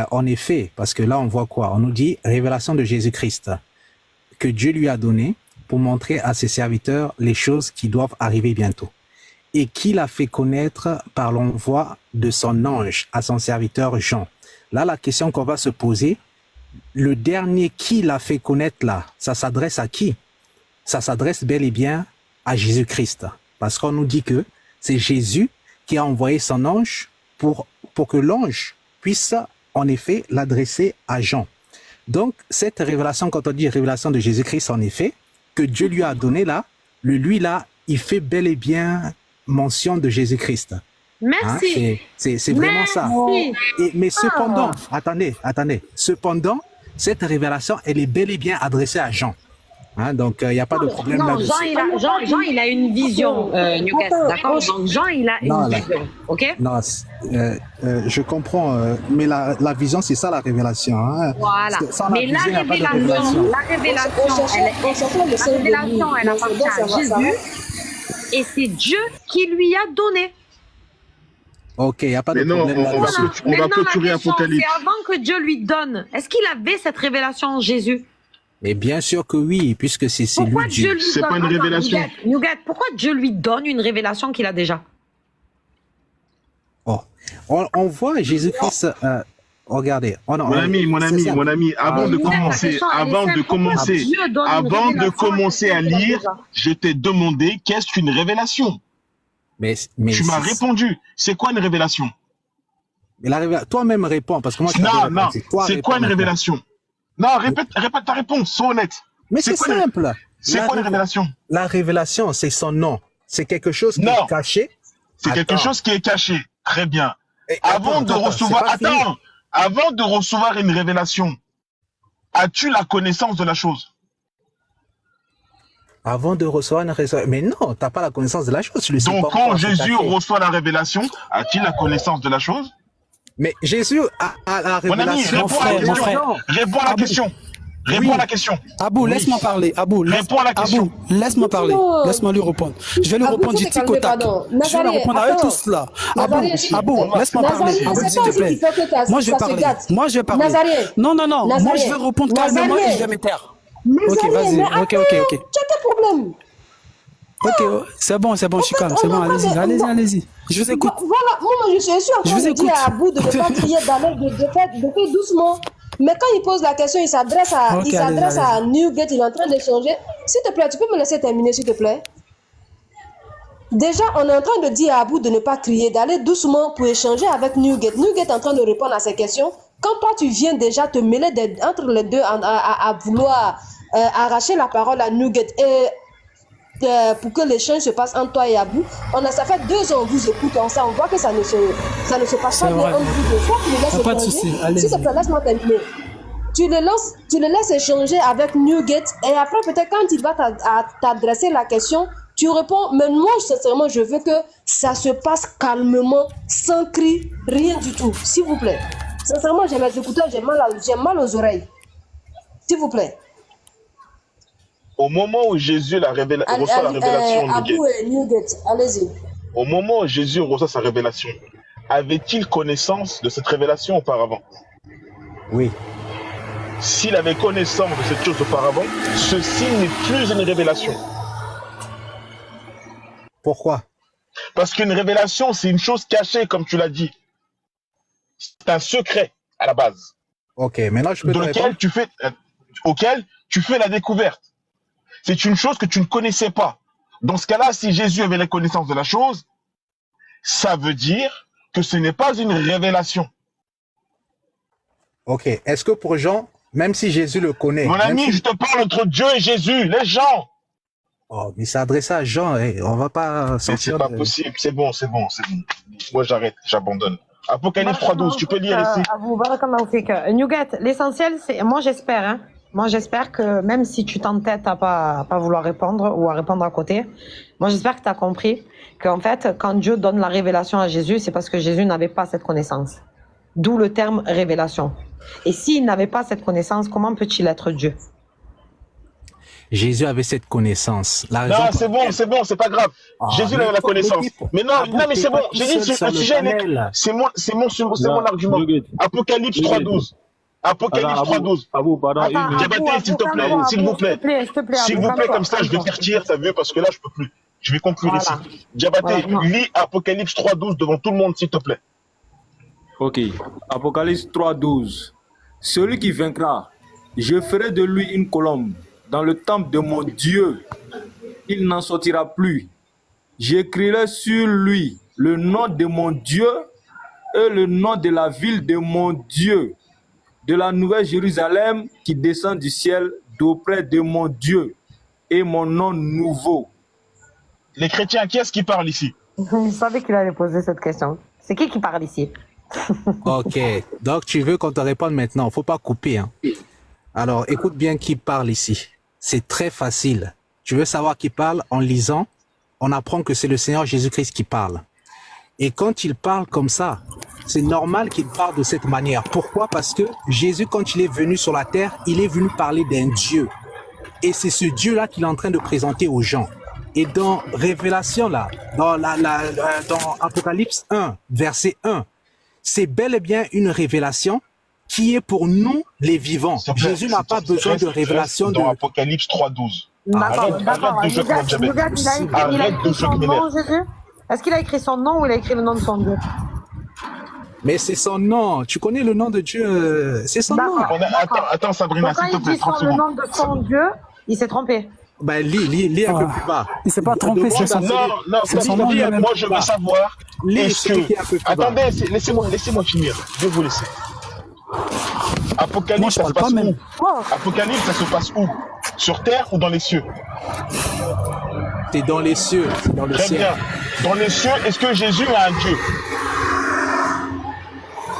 C: En effet, parce que là, on voit quoi? On nous dit révélation de Jésus-Christ que Dieu lui a donné pour montrer à ses serviteurs les choses qui doivent arriver bientôt. Et qu'il a fait connaître par l'envoi de son ange à son serviteur Jean. Là, la question qu'on va se poser, le dernier qui l'a fait connaître là, ça s'adresse à qui? Ça s'adresse bel et bien à Jésus-Christ. Parce qu'on nous dit que c'est Jésus qui a envoyé son ange pour que l'ange puisse en effet l'adresser à Jean. Donc, cette révélation, quand on dit révélation de Jésus-Christ, en effet, que Dieu lui a donné là, lui là, il fait bel et bien mention de Jésus-Christ.
A: Merci.
C: C'est vraiment ça. Mais cependant, attendez. Cependant, cette révélation, elle est bel et bien adressée à Jean. Donc, il n'y a pas de problème là-dessus.
A: Jean, il a une vision, Newcastle, d'accord? Donc, Jean, il a une vision, ok?
C: Non, je comprends, mais la vision, c'est ça la révélation.
A: Voilà. Mais la révélation, elle appartient à Jésus et c'est Dieu qui lui a donné.
C: Ok, il n'y a pas de problème là-dessus.
D: On va clôturer Apocalypse.
A: C'est avant que Dieu lui donne. Est-ce qu'il avait cette révélation en Jésus?
C: Mais bien sûr que oui, puisque c'est lui Dieu.
D: C'est pas une révélation.
A: Nougat, pourquoi Dieu lui donne une révélation qu'il a déjà?
C: On voit Jésus-Christ. Regardez. Mon
D: ami, avant de commencer à lire, je t'ai demandé qu'est-ce qu'une révélation.
C: mais
D: Tu m'as répondu. C'est quoi une révélation?
C: toi-même réponds, parce que moi, je
D: Non. C'est quoi une révélation? Non, répète ta réponse, sois honnête.
C: Mais c'est simple.
D: C'est quoi une révélation?
C: La révélation, c'est son nom. C'est quelque chose qui est caché.
D: C'est quelque chose qui est caché. Très bien. Avant de recevoir une révélation, as-tu la connaissance de la chose?
C: Avant de recevoir une révélation. Mais non, tu n'as pas la connaissance de la chose. Tu le sais
D: Donc,
C: pas
D: quand
C: encore,
D: Jésus reçoit la révélation, a-t-il la connaissance de la chose?
C: Mais Jésus a la
D: Mon ami,
C: révélation.
D: réponds à la question. Réponds à la question.
F: Abou, laisse-moi parler. Abou,
D: réponds à la question.
F: Abou, laisse-moi parler. Laisse-moi lui répondre. Je vais lui répondre du tic au tac. Je vais lui répondre avec tout cela. Abou, laisse-moi parler. Abou, s'il te plaît. Moi, je vais parler. Non. Moi, je vais répondre calmement et je vais me taire. Ok, vas-y. Ok.
J: Quel problème?
F: Ok, c'est bon, je suis calme. C'est bon, allez-y. Je vous écoute.
J: Voilà, moi, je suis en train de dire à Abou de ne pas crier d'aller, de faire doucement. Mais quand il pose la question, il s'adresse à Newgate, il est en train d'échanger. S'il te plaît, tu peux me laisser terminer, s'il te plaît? Déjà, on est en train de dire à Abou de ne pas crier, d'aller doucement pour échanger avec Newgate. Newgate est en train de répondre à ces questions. Quand toi, tu viens déjà te mêler entre les deux à vouloir arracher la parole à Newgate et pour que l'échange se passe entre toi et Abou, ça fait 2 ans on vous écoute, on voit que ça ne se passe pas bien entre vous deux. Soit tu le laisses échanger,
F: pas de souci, allez-y.
J: s'il te plaît, laisse-moi terminer. Tu le laisses échanger avec Newgate et après peut-être quand il va t'adresser la question, tu réponds. Mais moi, sincèrement, je veux que ça se passe calmement, sans cri, rien du tout, s'il vous plaît. Sincèrement, j'ai mes écouteurs, j'ai mal aux oreilles. S'il vous plaît.
D: Au moment où Jésus reçoit la révélation de
J: Abou et Newgate, allez-y.
D: Au moment où Jésus reçoit sa révélation, avait-il connaissance de cette révélation auparavant?
C: Oui.
D: S'il avait connaissance de cette chose auparavant, ceci n'est plus une révélation.
C: Pourquoi?
D: Parce qu'une révélation, c'est une chose cachée, comme tu l'as dit. C'est un secret, à la base.
C: Ok, maintenant je peux te répondre.
D: Auquel tu fais la découverte. C'est une chose que tu ne connaissais pas. Dans ce cas-là, si Jésus avait la connaissance de la chose, ça veut dire que ce n'est pas une révélation.
C: Ok, est-ce que pour Jean, même si Jésus le connaît...
D: Mon ami, je te parle entre Dieu et Jésus, les gens.
C: Oh, mais c'est adressé à Jean, on va pas sortir...
D: C'est pas possible, c'est bon. Moi, j'arrête, j'abandonne. Apocalypse 3.12, tu peux lire ici.
A: Newgate, l'essentiel, c'est... Moi, j'espère, hein. Moi, j'espère que même si tu t'entêtes à pas vouloir répondre ou à répondre à côté, moi, j'espère que tu as compris qu'en fait, quand Dieu donne la révélation à Jésus, c'est parce que Jésus n'avait pas cette connaissance. D'où le terme révélation. Et s'il n'avait pas cette connaissance, comment peut-il être Dieu?
C: Jésus avait cette connaissance.
D: Non, c'est bon, c'est pas grave. Jésus avait la connaissance. Mais non, mais c'est bon. J'ai dit, le sujet, c'est mon argument. Apocalypse 3.12. Apocalypse 3.12. Diabaté, s'il te plaît, s'il vous plaît. S'il vous plaît, comme ça, je vais partir, t'as vu, parce que là, je peux plus. Je vais conclure ici. Diabaté, lis Apocalypse 3.12 devant tout le monde, s'il te plaît.
I: Ok. Apocalypse 3.12. Celui qui vaincra, je ferai de lui une colombe dans le temple de mon Dieu. Il n'en sortira plus. J'écrirai sur lui le nom de mon Dieu et le nom de la ville de mon Dieu, de la nouvelle Jérusalem qui descend du ciel d'auprès de mon Dieu et mon nom nouveau.
D: Les chrétiens, qui est-ce qui parle ici?
A: Je savais qu'il allait poser cette question. C'est qui parle ici?
C: Ok, donc tu veux qu'on te réponde maintenant, faut pas couper. Hein. Alors, écoute bien qui parle ici. C'est très facile. Tu veux savoir qui parle? En lisant, on apprend que c'est le Seigneur Jésus-Christ qui parle. Et quand il parle comme ça, c'est normal qu'il parle de cette manière. Pourquoi? Parce que Jésus, quand il est venu sur la terre, il est venu parler d'un Dieu. Et c'est ce Dieu-là qu'il est en train de présenter aux gens. Et dans Révélation, là, dans Apocalypse 1, verset 1, c'est bel et bien une révélation qui est pour nous les vivants. Jésus n'a pas besoin de révélation
D: dans Apocalypse 3.12.
A: D'accord.
D: Arrête de jouer comme
A: Jésus. Est-ce qu'il a écrit son nom ou il a écrit le nom de son Dieu?
C: Mais c'est son nom. Tu connais le nom de Dieu. C'est son nom.
D: Attends, Sabrina, s'il te plaît, 30 secondes.
A: Le nom de son Dieu, il s'est trompé.
C: Ben, lis un peu plus bas.
F: Il s'est pas trompé, c'est son
D: Non,
F: c'est son nom.
D: moi je veux savoir. Est-ce que...
C: un peu plus bas.
D: Attendez, laissez-moi finir. Je vais vous laisser. Apocalypse,
F: Moi, je
D: ça se
F: parle
D: passe
F: pas
D: où?
F: même.
D: Apocalypse, ça se passe où? Sur terre ou dans les cieux?
C: T'es dans les cieux, c'est dans le
D: Très
C: ciel.
D: bien. Dans les cieux, est-ce que Jésus a un Dieu?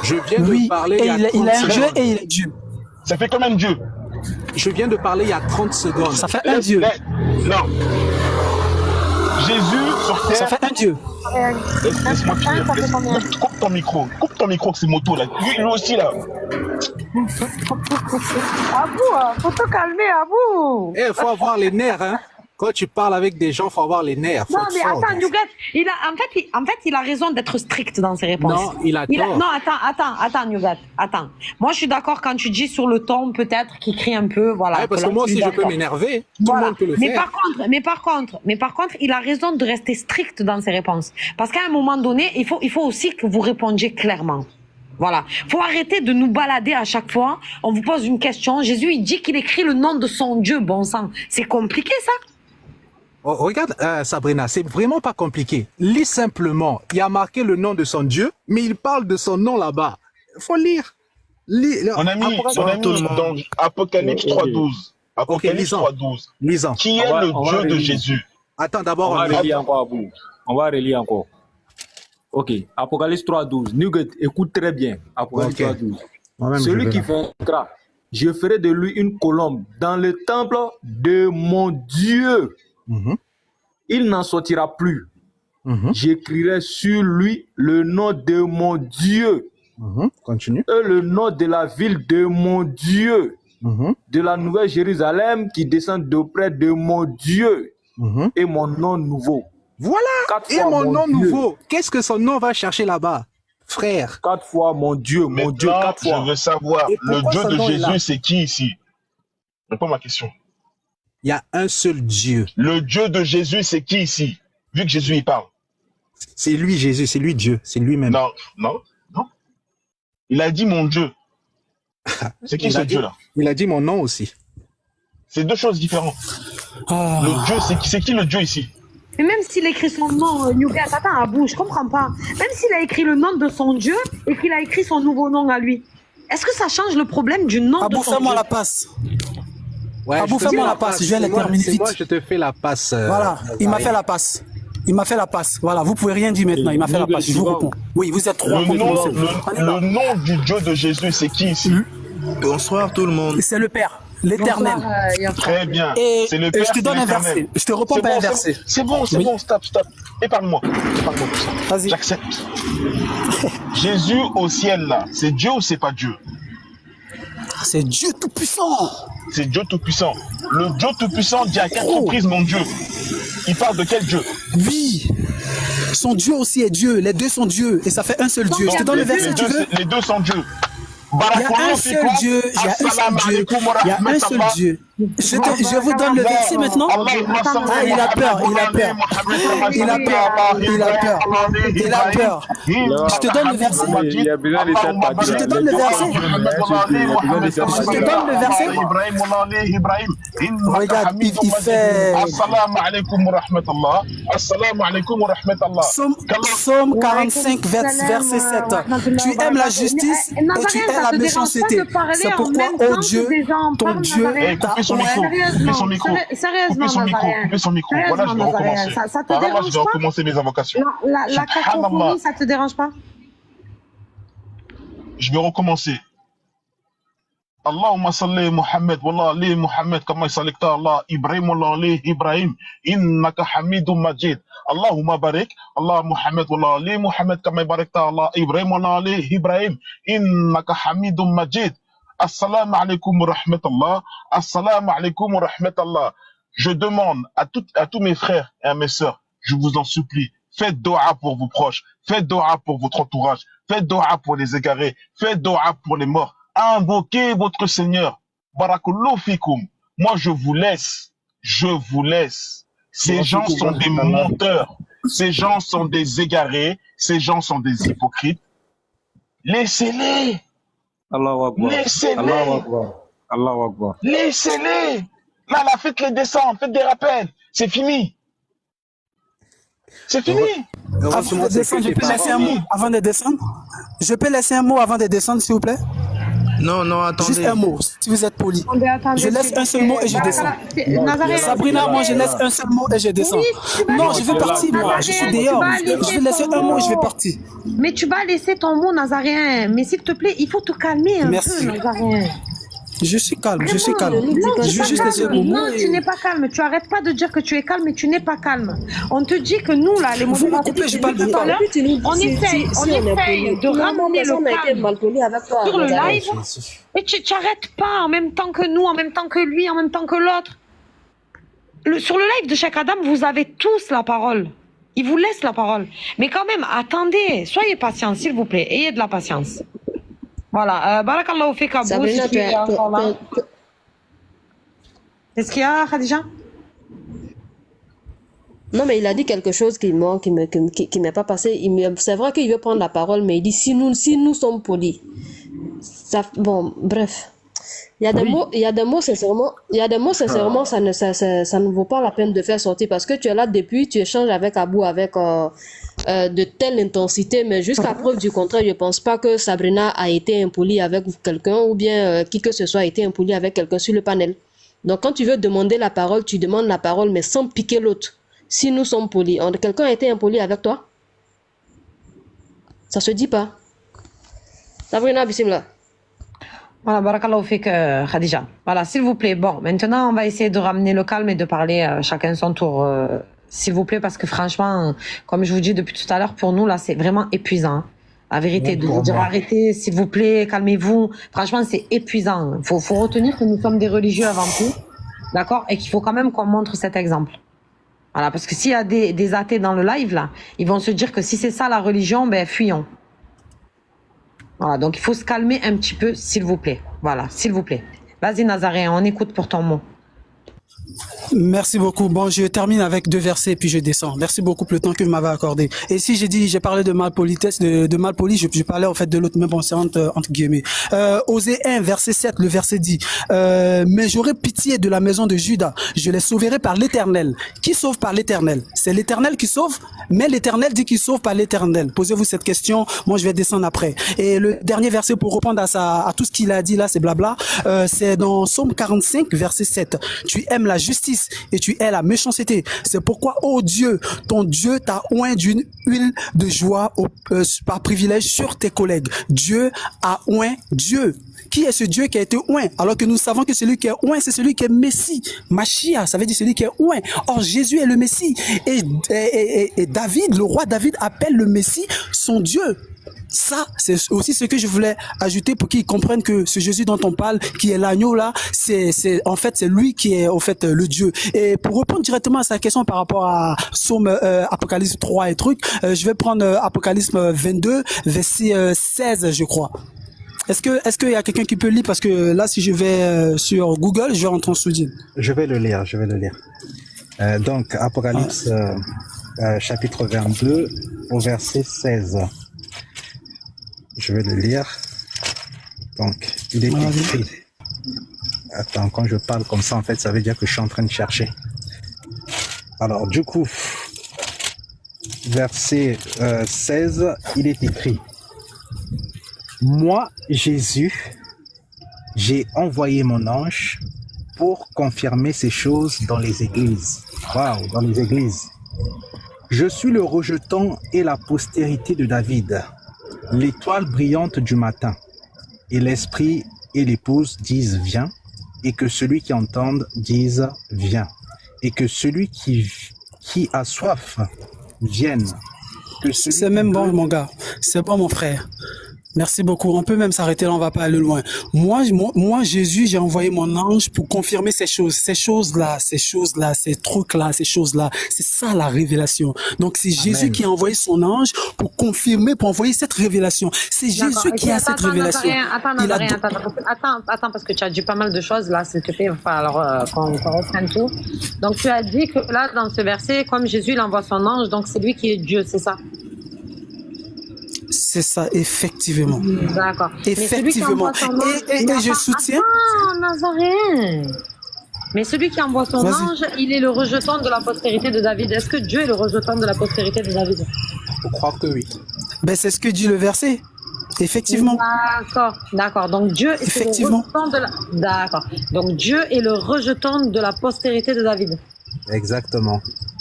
C: Je viens de
F: Oui,
C: parler
F: et
C: il y a
F: il
C: 30
F: a un Dieu
C: secondes.
F: et il est Dieu.
D: Ça fait combien de Dieu?
C: Je viens de parler il y a 30 secondes.
F: Ça fait un Dieu.
D: Non. Jésus sur terre.
F: Ça fait un Dieu.
D: Laisse-moi finir. Coupe ton micro. Coupe ton micro que c'est moto là. Lui aussi là.
A: Abou, faut te calmer, Abou.
C: Il faut avoir les nerfs, hein. Quand tu parles avec des gens, il faut avoir les nerfs.
A: Non, mais attends, Yougat, en fait, il a raison d'être strict dans ses réponses.
C: Non, il a tort.
A: Non, attends, Yougat, attends. Moi, je suis d'accord quand tu dis sur le ton, peut-être, qu'il crie un peu, voilà.
C: Ouais, parce que moi aussi, je peux m'énerver. Tout le monde peut le faire.
A: Mais par contre, il a raison de rester strict dans ses réponses. Parce qu'à un moment donné, il faut aussi que vous répondiez clairement. Voilà. Faut arrêter de nous balader à chaque fois. On vous pose une question. Jésus, il dit qu'il écrit le nom de son Dieu, bon sang. C'est compliqué, ça?
C: Oh, regarde, Sabrina, c'est vraiment pas compliqué. Lis simplement. Il y a marqué le nom de son Dieu, mais il parle de son nom là-bas. Il faut lire.
D: On a mis dans Apocalypse 3.12. Apocalypse 3.12.
C: Lisons.
D: Qui est le Dieu de Jésus?
C: Attends, d'abord,
I: on va relire encore, Abou. On va relire encore. Ok, Apocalypse 3.12. Nuget, écoute très bien. Apocalypse 3.12. Celui qui vaincra, je ferai de lui une colombe dans le temple de mon Dieu. Il n'en sortira plus. J'écrirai sur lui le nom de mon Dieu.
C: Continue.
I: Et le nom de la ville de mon Dieu. De la nouvelle Jérusalem qui descend d'auprès de mon Dieu. Et mon nom nouveau.
C: Voilà. Et mon nom nouveau. Qu'est-ce que son nom va chercher là-bas, frère?
I: 4 fois mon Dieu, mon Dieu, 4 fois.
D: Je veux savoir, le Dieu de Jésus, c'est qui ici? Réponds à ma question.
C: Il y a un seul Dieu.
D: Le Dieu de Jésus, c'est qui ici? Vu que Jésus y parle.
C: C'est lui Jésus, c'est lui Dieu, c'est lui-même.
D: Non. Il a dit mon Dieu. C'est qui ce Dieu-là?
C: Il a dit mon nom aussi.
D: C'est deux choses différentes. Le Dieu, c'est qui le Dieu ici?
A: Mais même s'il écrit son nom, Yougat, attends, Abou, je comprends pas. Même s'il a écrit le nom de son Dieu et qu'il a écrit son nouveau nom à lui, est-ce que ça change le problème du nom de son Dieu?
F: Fais-moi la passe.
C: Ouais,
F: Abou, fais-moi la passe, je vais la terminer vite.
C: Moi, je te fais la passe.
F: Voilà, il m'a fait la passe. Il m'a fait la passe. Voilà, vous pouvez rien dire maintenant. Il m'a fait la passe. Je vous réponds. Oui, vous êtes trois.
D: Le nom du Dieu de Jésus, c'est qui ici?
K: Bonsoir tout le monde.
F: C'est le Père, l'Éternel.
D: Très bien.
F: Et
D: c'est le Père,
F: je te donne un verset. Je te réponds pas un verset.
D: C'est bon, stop. Épargne-moi tout ça.
F: Vas-y.
D: J'accepte. Jésus au ciel là, c'est Dieu ou c'est pas Dieu?
F: C'est Dieu tout-puissant.
D: C'est Dieu tout-puissant. Le Dieu tout-puissant dit à quelle reprise mon Dieu? Il parle de quel Dieu?
F: Oui. Son Dieu aussi est Dieu. Les deux sont Dieu. Et ça fait un seul Dieu. Je te donne le verset si tu veux.
D: Les deux sont Dieu.
F: Il y a un seul Dieu. Il y a un seul Dieu. Il y a un seul Dieu. Je vous donne le verset maintenant. Ah, il a peur. Je te donne le verset. Je te donne le verset. Regarde, il fait. Psaume 45, verset 7. Tu aimes la justice et tu aimes la méchanceté. C'est pourquoi, oh Dieu, ton Dieu t'a
D: Coupez son micro. Voilà, je vais recommencer.
A: Ça te dérange pas?
D: Je vais recommencer mes invocations.
A: La cacophonie, ça te dérange pas?
D: Je vais recommencer. Allahumma salli Muhammad, wallah ali Muhammad, kama salikta Allah Ibrahim, wallah ali Ibrahim, innaka hamidun majid. Allahumma barik, Allah Muhammad, wallah ali Muhammad, kama barakta Allah Ibrahim, wallah ali Ibrahim, innaka hamidun majid. Assalamu alaikum wa rahmatullah. Assalamu alaikum wa rahmatullah. Je demande à tous mes frères et à mes sœurs, je vous en supplie, faites doha pour vos proches, faites doha pour votre entourage, faites doha pour les égarés, faites doha pour les morts. Invoquez votre Seigneur. Barakallahu fikum. Moi, je vous laisse. Ces gens sont des menteurs. Ces gens sont des égarés. Ces gens sont des hypocrites. Laissez-les.
I: Allahu Akbar.
D: Laissez-les.
I: Allahu Akbar.
D: Laissez-les. Là, la faites les descentes, faites des rappels. C'est fini. C'est fini.
F: Avant de descendre, je peux laisser un mot avant de descendre. Je peux laisser un mot avant de descendre, s'il vous plaît?
K: Non, non, attendez.
F: Juste un mot, si vous êtes poli. Je laisse un seul mot et je descends. Sabrina, moi, je laisse un seul mot et je descends. Non, je vais partir, moi. Je suis dehors. Je vais laisser un mot et je vais partir.
A: Mais tu vas laisser ton mot, Nazaréen. Mais s'il te plaît, il faut te calmer un peu, Nazaréen.
F: Je suis calme, je suis calme. Je vais juste laisser mon mot.
A: Non, tu n'es pas calme. Tu arrêtes pas de dire que tu es calme, mais tu n'es pas calme. On te dit que nous, là, les
F: Vous me coupez, je parle de temps.
A: On essaye de ramener le calme sur le live. Et tu n'arrêtes pas en même temps que nous, en même temps que lui, en même temps que l'autre. Sur le live de Cheikh Adam, vous avez tous la parole. Il vous laisse la parole. Mais quand même, attendez, soyez patients, s'il vous plaît. Ayez de la patience. Voilà, barakallahu fik Abou.
J: Sabrina,
A: Est-ce qu'il y a, Khadija?
J: Non, mais il a dit quelque chose qui m'est pas passé. C'est vrai qu'il veut prendre la parole, mais il dit si nous sommes polis. Ça, bon, bref. Il y a des mots, sincèrement, ça ne vaut pas la peine de faire sortir parce que tu es là depuis, tu échanges avec Abou avec de telle intensité, mais jusqu'à preuve du contraire, je pense pas que Sabrina a été impolie avec quelqu'un ou bien qui que ce soit a été impoli avec quelqu'un sur le panel. Donc quand tu veux demander la parole, tu demandes la parole, mais sans piquer l'autre. Si nous sommes polis, quelqu'un a été impoli avec toi? Ça se dit pas. Sabrina, bismillah.
A: Voilà, barakallahu fik Khadija. Voilà, s'il vous plaît. Bon, maintenant, on va essayer de ramener le calme et de parler chacun son tour, s'il vous plaît, parce que franchement, comme je vous dis depuis tout à l'heure, pour nous, là, c'est vraiment épuisant. La vérité, de vous dire arrêtez, s'il vous plaît, calmez-vous. Franchement, c'est épuisant. Faut retenir que nous sommes des religieux avant tout, d'accord, et qu'il faut quand même qu'on montre cet exemple. Voilà, parce que s'il y a des athées dans le live, là, ils vont se dire que si c'est ça la religion, ben, fuyons. Voilà, donc il faut se calmer un petit peu, s'il vous plaît. Voilà, s'il vous plaît. Vas-y, Nazaréen, on écoute pour ton mot.
F: Merci beaucoup. Bon, je termine avec 2 versets puis je descends. Merci beaucoup pour le temps que vous m'avez accordé. Et si j'ai parlé de malpolitesse, de malpoli, je parlais en fait de l'autre, mais bon, c'est entre guillemets. Osée 1, verset 7, le verset dit, mais j'aurai pitié de la maison de Juda. Je les sauverai par l'Éternel. Qui sauve par l'Éternel? C'est l'Éternel qui sauve, mais l'Éternel dit qu'il sauve par l'Éternel. Posez-vous cette question. Moi, je vais descendre après. Et le dernier verset pour répondre à tout ce qu'il a dit là, c'est blabla. C'est dans Psaume 45, verset 7. Tu aimes la justice et tu hais la méchanceté. C'est pourquoi, ô Dieu, ton Dieu t'a oint d'une huile de joie par privilège sur tes collègues. Dieu a oint Dieu. Qui est ce Dieu qui a été oint? Alors que nous savons que celui qui est oint, c'est celui qui est Messie. Machia, ça veut dire celui qui est oint. Or, Jésus est le Messie. Et David, le roi David, appelle le Messie son Dieu. Ça, c'est aussi ce que je voulais ajouter pour qu'ils comprennent que ce Jésus dont on parle, qui est l'agneau là, c'est lui qui est en fait le Dieu. Et pour répondre directement à sa question par rapport à Psaume, Apocalypse 3 et trucs, je vais prendre Apocalypse 22, verset 16, je crois. Est-ce qu'il y a quelqu'un qui peut lire? Parce que là, si je vais sur Google, je vais rentrer en soudine.
C: Je vais le lire. Donc, Apocalypse chapitre 22 au verset 16. Je vais le lire. Donc, il est écrit. Attends, quand je parle comme ça, en fait, ça veut dire que je suis en train de chercher. Alors, du coup, verset 16, il est écrit. Moi, Jésus, j'ai envoyé mon ange pour confirmer ces choses dans les églises. Waouh, dans les églises. Je suis le rejeton et la postérité de David, l'étoile brillante du matin. Et l'esprit et l'épouse disent viens, et que celui qui entende dise viens, et que celui qui a soif vienne.
F: C'est même bon, mon gars. C'est bon, mon frère. Merci beaucoup. On peut même s'arrêter là, on va pas aller loin. Moi, Jésus, j'ai envoyé mon ange pour confirmer ces choses-là, ces trucs-là, ces choses-là. C'est ça la révélation. Donc, c'est Jésus qui a envoyé son ange pour confirmer, pour envoyer cette révélation. C'est Jésus qui a cette révélation.
A: Attends, parce que tu as dit pas mal de choses là, s'il te plaît. Alors, qu'on reprenne tout. Donc, tu as dit que là, dans ce verset, comme Jésus, il envoie son ange, donc c'est lui qui est Dieu, c'est ça?
F: C'est ça, effectivement.
A: D'accord.
F: Effectivement. Et je soutiens.
A: Attends, Nazaréen. Mais celui qui envoie son ange, il est le rejeton de la postérité de David. Est-ce que Dieu est le rejeton de la postérité de David?
C: Je crois que oui.
F: Ben, c'est ce que dit le verset. Effectivement.
A: D'accord. Donc Dieu est le rejeton de la... D'accord. Donc Dieu est le rejeton de la postérité de David.
C: Exactement.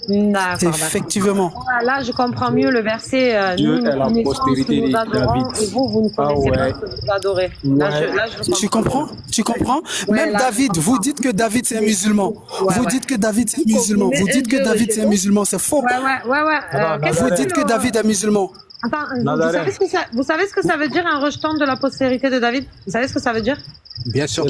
A: D'accord.
F: Effectivement.
A: Là, je comprends mieux le verset.
I: Dieu
A: Nous
I: est la postérité de David.
A: Et vous ne connaissez pas ce que vous adorez.
F: Tu comprends? Même David, vous dites que David c'est un musulman. Vous dites que David c'est un musulman. Vous dites que David c'est un musulman. C'est faux. Vous dites que David est musulman.
A: Attends, vous savez ce que ça veut dire un rejeton de la postérité de David? Vous savez ce que ça veut dire?
C: Bien sûr.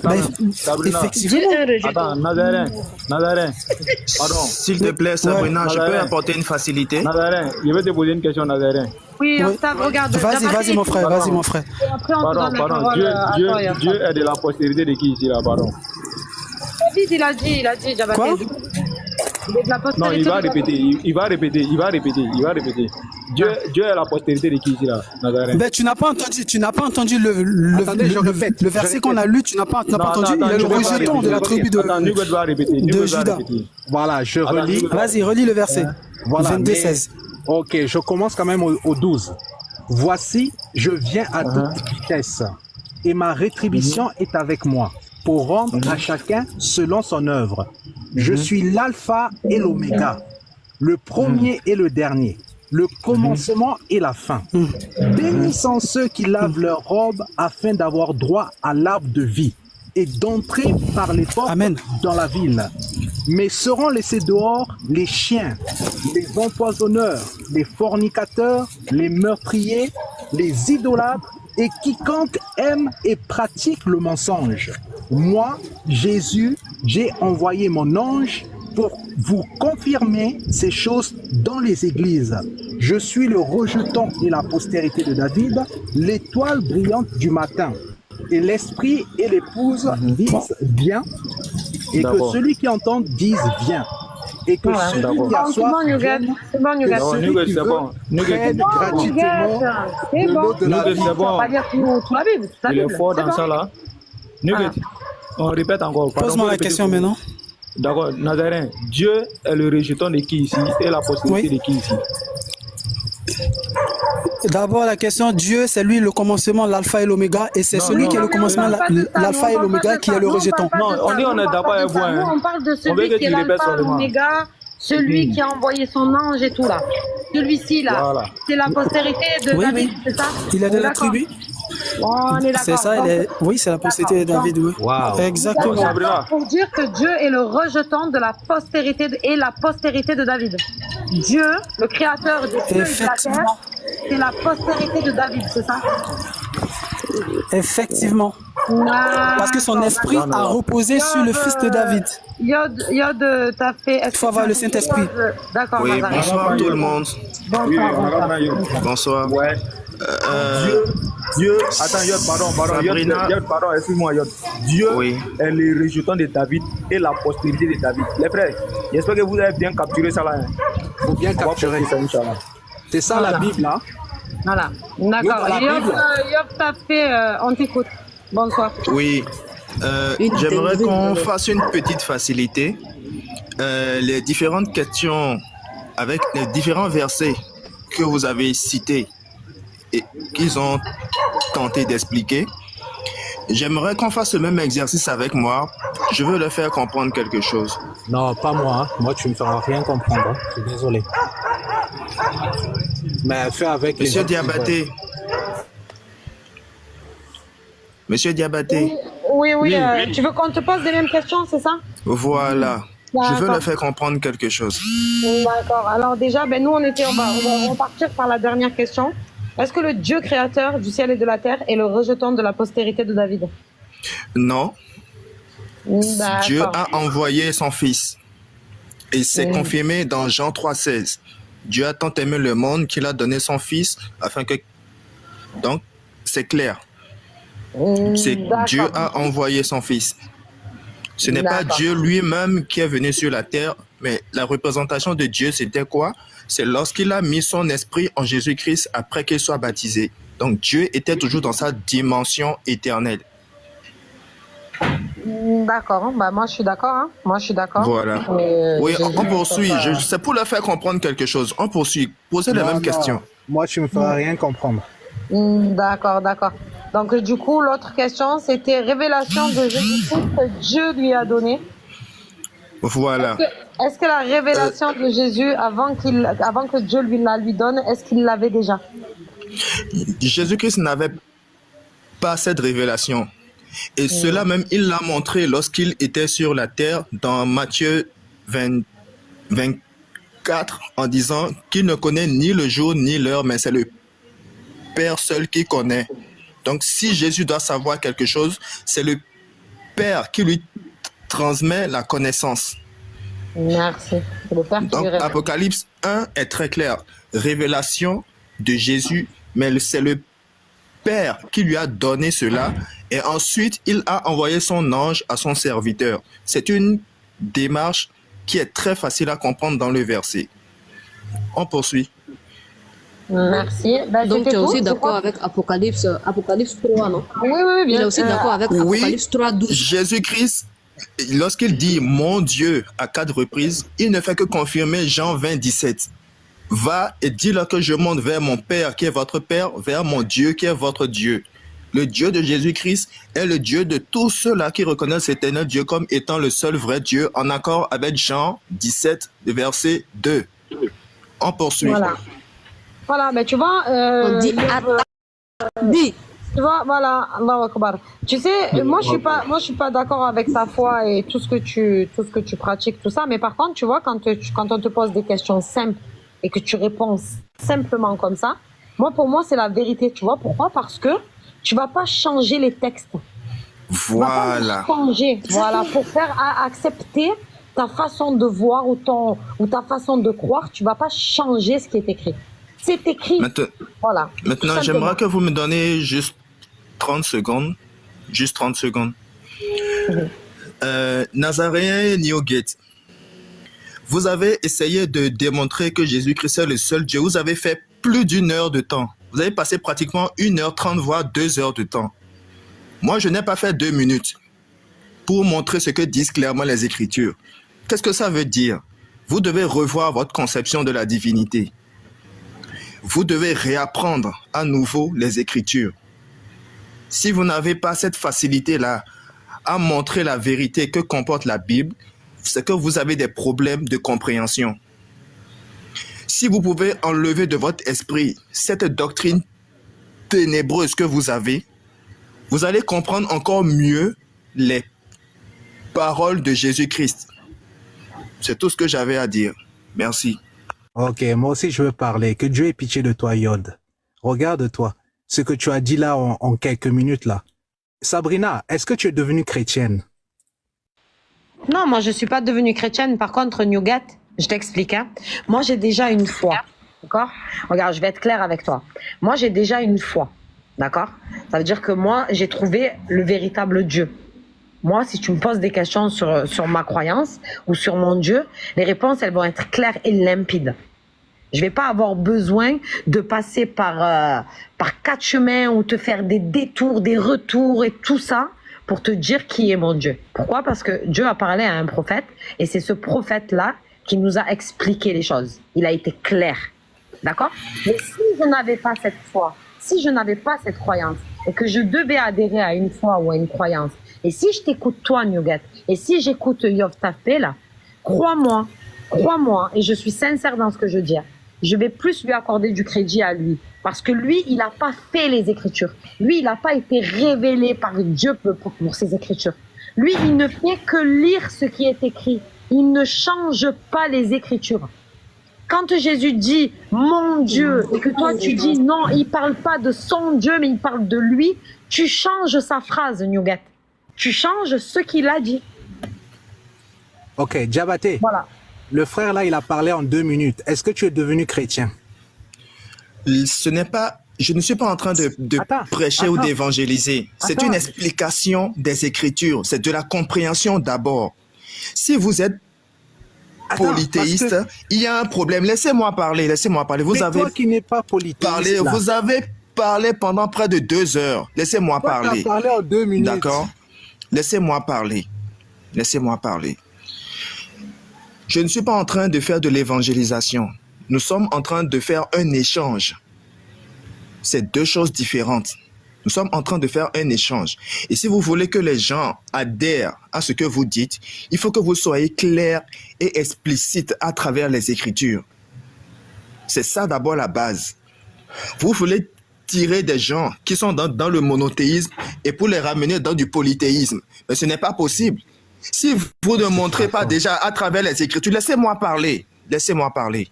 F: Effectivement.
I: Attends, Nazarin. Pardon.
K: S'il te plaît, Sabrina, je peux apporter une facilité?
I: Nazarin, je vais te poser une question, Nazarin.
A: Oui, Octave, regarde.
F: Vas-y, mon frère.
A: Et après, on te donne la parole.
I: Dieu est de la postérité de qui ici, là, pardon?
A: David, il a dit, Diabaté.
F: Quoi?
A: Il est de la postérité.
I: Non, il va répéter. Dieu est la postérité de qui ici, là, Nazarin?
F: Ben, tu n'as pas entendu le verset qu'on a lu, tu n'as pas entendu, il est le rejeton de la tribu de Juda.
C: Voilà, je relis.
F: Vas-y, relis le verset.
C: Voilà,
F: 22-16.
C: Ok, je commence quand même au 12. Voici, je viens à toute vitesse, et ma rétribution est avec moi, pour rendre à chacun selon son œuvre. Je suis l'alpha et l'oméga, le premier et le dernier, le commencement et la fin. Bénis sont ceux qui lavent leurs robes afin d'avoir droit à l'arbre de vie et d'entrer par les portes dans la ville. Mais seront laissés dehors les chiens, les empoisonneurs, les fornicateurs, les meurtriers, les idolâtres et quiconque aime et pratique le mensonge. Moi, Jésus, j'ai envoyé mon ange pour vous confirmer ces choses dans les églises. Je suis le rejeton et la postérité de David, l'étoile brillante du matin. Et l'esprit et l'épouse disent viens, et que celui qui entend dise viens. Et que celui qui a soif vienne, et celui qui veut prenne gratuitement de l'eau de la vie.
I: Il est fort dans ça là. On répète encore.
F: Pose-moi la question maintenant.
I: D'accord, Nazarin, Dieu est le rejeton de qui ici et la postérité de qui ici?
F: D'abord la question, Dieu c'est lui le commencement, l'alpha et l'oméga, et c'est celui qui est le commencement, l'alpha et l'oméga qui est le rejeton.
I: Non, on dit on est d'accord avec vous.
A: On parle de celui qui est l'alpha et l'oméga, celui qui a envoyé son ange et tout là. Celui-ci là, c'est la postérité de David, c'est ça?
F: Il est de la tribu.
A: On est d'accord.
F: C'est ça, oui, c'est la postérité de David, oui.
C: Wow.
F: Exactement.
A: Pour dire que Dieu est le rejeton de la postérité et la postérité de David. Dieu, le créateur des cieux et de la terre, c'est la postérité de David, c'est ça?
F: Effectivement. Parce que son esprit a reposé sur le fils de David.
A: Yod, t'as fait...
F: Il faut avoir le Saint-Esprit.
A: D'accord.
K: Oui, bonsoir tout le monde. Bonsoir.
I: Ouais. Dieu, attends, Yod, pardon, excuse-moi, Yod. Dieu est le rejeton de David et la postérité de David. Les frères, j'espère que vous avez bien capturé ça là.
C: Il faut bien capturer ça, Inch'Allah. C'est ça la Bible, là.
A: Voilà, d'accord. Yod, t'as fait, on t'écoute. Bonsoir.
K: Oui, j'aimerais qu'on fasse une petite facilité. Les différentes questions avec les différents versets que vous avez cités et qu'ils ont tenté d'expliquer. J'aimerais qu'on fasse le même exercice avec moi. Je veux leur faire comprendre quelque chose.
C: Non, pas moi. Moi, tu ne me feras rien comprendre. Je suis désolé. Mais fais avec les
K: Monsieur Diabaté. Monsieur Diabaté.
A: Oui. Tu veux qu'on te pose les mêmes questions, c'est ça?
K: Voilà. Je veux leur faire comprendre quelque chose.
A: D'accord. Alors déjà, nous, on va partir par la dernière question. Est-ce que le Dieu créateur du ciel et de la terre est le rejeton de la postérité de David?
K: Non. Dieu a envoyé son Fils. Et c'est confirmé dans Jean 3,16. Dieu a tant aimé le monde qu'il a donné son Fils afin que... Donc, c'est clair. C'est Dieu a envoyé son Fils. Ce n'est pas Dieu lui-même qui est venu sur la terre, mais la représentation de Dieu, c'était quoi? C'est lorsqu'il a mis son esprit en Jésus-Christ après qu'il soit baptisé. Donc Dieu était toujours dans sa dimension éternelle.
A: D'accord, hein. Bah, moi je suis d'accord. Hein. Moi je suis d'accord.
K: Voilà. Oui, on poursuit. C'est pour leur faire comprendre quelque chose. On poursuit. Posez les mêmes questions.
C: Moi, tu me feras rien comprendre.
A: D'accord, d'accord. Donc du coup, l'autre question, c'était révélation de Jésus-Christ que Dieu lui a donnée.
K: Voilà.
A: Est-ce que la révélation de Jésus, avant que Dieu lui donne, est-ce qu'il l'avait déjà?
K: Jésus-Christ n'avait pas cette révélation. Et cela même, il l'a montré lorsqu'il était sur la terre dans Matthieu 24 en disant qu'il ne connaît ni le jour ni l'heure, mais c'est le Père seul qui connaît. Donc si Jésus doit savoir quelque chose, c'est le Père qui lui transmet la connaissance.
A: Merci. Le Père
K: Donc Apocalypse 1 est très clair. Révélation de Jésus, mais c'est le Père qui lui a donné cela et ensuite il a envoyé son ange à son serviteur. C'est une démarche qui est très facile à comprendre dans le verset. On poursuit.
A: Merci. Ben,
J: donc tu es aussi d'accord avec Apocalypse 3, non?
A: Oui, bien
J: Il est aussi d'accord avec Apocalypse 3, 12.
K: Jésus-Christ, lorsqu'il dit « mon Dieu » à 4 reprises, il ne fait que confirmer Jean 20, 17. Va et dis-leur que je monte vers mon Père qui est votre Père, vers mon Dieu qui est votre Dieu. Le Dieu de Jésus-Christ est le Dieu de tous ceux-là qui reconnaissent l'éternel Dieu comme étant le seul vrai Dieu, en accord avec Jean 17, verset 2. On poursuit.
A: Voilà, mais tu vois...
J: on dit dis.
A: Tu vois, voilà, Allahu Akbar. Tu sais, moi je suis pas d'accord avec ta foi et tout ce que tu pratiques, tout ça, mais par contre, tu vois, quand on te pose des questions simples et que tu réponds simplement comme ça, pour moi, c'est la vérité. Tu vois pourquoi? Parce que tu vas pas changer les textes.
K: Voilà.
A: Tu vas pas changer, voilà, pour faire accepter ta façon de voir ou ta façon de croire. Tu vas pas changer ce qui est écrit. C'est écrit. Voilà.
K: Maintenant, j'aimerais que vous me donnez juste 30 secondes. Juste 30 secondes. Nazaréen Newgate, vous avez essayé de démontrer que Jésus-Christ est le seul Dieu. Vous avez fait plus d'1 heure de temps. Vous avez passé pratiquement 1h30, voire 2 heures de temps. Moi, je n'ai pas fait 2 minutes pour montrer ce que disent clairement les Écritures. Qu'est-ce que ça veut dire? Vous devez revoir votre conception de la divinité. Vous devez réapprendre à nouveau les Écritures. Si vous n'avez pas cette facilité-là à montrer la vérité que comporte la Bible, c'est que vous avez des problèmes de compréhension. Si vous pouvez enlever de votre esprit cette doctrine ténébreuse que vous avez, vous allez comprendre encore mieux les paroles de Jésus-Christ. C'est tout ce que j'avais à dire. Merci.
C: Ok, moi aussi je veux parler. Que Dieu ait pitié de toi, Yod. Regarde-toi, ce que tu as dit là en quelques minutes là. Sabrina, est-ce que tu es devenue chrétienne?
A: Non, moi je suis pas devenue chrétienne. Par contre, Newgate, je t'explique. Hein. Moi j'ai déjà une foi, d'accord? Regarde, je vais être claire avec toi. Moi j'ai déjà une foi, d'accord? Ça veut dire que moi j'ai trouvé le véritable Dieu. Moi, si tu me poses des questions sur ma croyance ou sur mon Dieu, les réponses, elles vont être claires et limpides. Je vais pas avoir besoin de passer par 4 chemins ou te faire des détours, des retours et tout ça pour te dire qui est mon Dieu. Pourquoi? Parce que Dieu a parlé à un prophète et c'est ce prophète-là qui nous a expliqué les choses. Il a été clair. D'accord? Mais si je n'avais pas cette foi, si je n'avais pas cette croyance et que je devais adhérer à une foi ou à une croyance, et si je t'écoute toi, Newgate, et si j'écoute Yov Tafé, là, crois-moi, et je suis sincère dans ce que je dis, je vais plus lui accorder du crédit à lui. Parce que lui, il n'a pas fait les Écritures. Lui, il n'a pas été révélé par Dieu pour ses Écritures. Lui, il ne fait que lire ce qui est écrit. Il ne change pas les Écritures. Quand Jésus dit « mon Dieu » et que toi tu dis « non, il ne parle pas de son Dieu, mais il parle de lui », tu changes sa phrase, Newgate. Tu changes ce qu'il a dit.
C: Ok, Diabaté. Voilà. Le frère là, il a parlé en 2 minutes. Est-ce que tu es devenu chrétien?
K: Ce n'est pas... Je ne suis pas en train de prêcher ou d'évangéliser. C'est une explication des Écritures. C'est de la compréhension d'abord. Si vous êtes polythéiste, il y a un problème. Laissez-moi parler, laissez-moi parler. Vous avez
C: toi qui n'es pas polythéiste,
K: vous avez parlé pendant près de 2 heures. Laissez-moi parler.
C: Tu as parlé en 2 minutes.
K: D'accord. Laissez-moi parler. Laissez-moi parler. Je ne suis pas en train de faire de l'évangélisation. Nous sommes en train de faire un échange. C'est deux choses différentes. Nous sommes en train de faire un échange. Et si vous voulez que les gens adhèrent à ce que vous dites, il faut que vous soyez clair et explicite à travers les Écritures. C'est ça d'abord la base. Vous voulez tirer des gens qui sont dans le monothéisme et pour les ramener dans du polythéisme. Mais ce n'est pas possible. Si vous ne montrez pas déjà à travers les Écritures, laissez-moi parler. Laissez-moi parler.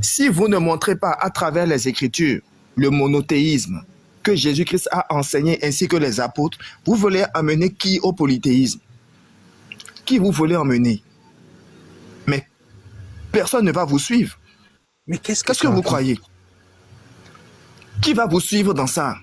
K: Si vous ne montrez pas à travers les Écritures le monothéisme que Jésus-Christ a enseigné ainsi que les apôtres, vous voulez amener qui au polythéisme? Qui vous voulez emmener? Mais personne ne va vous suivre.
C: Mais qu'est-ce
K: que vous croyez? Qui va vous suivre dans ça?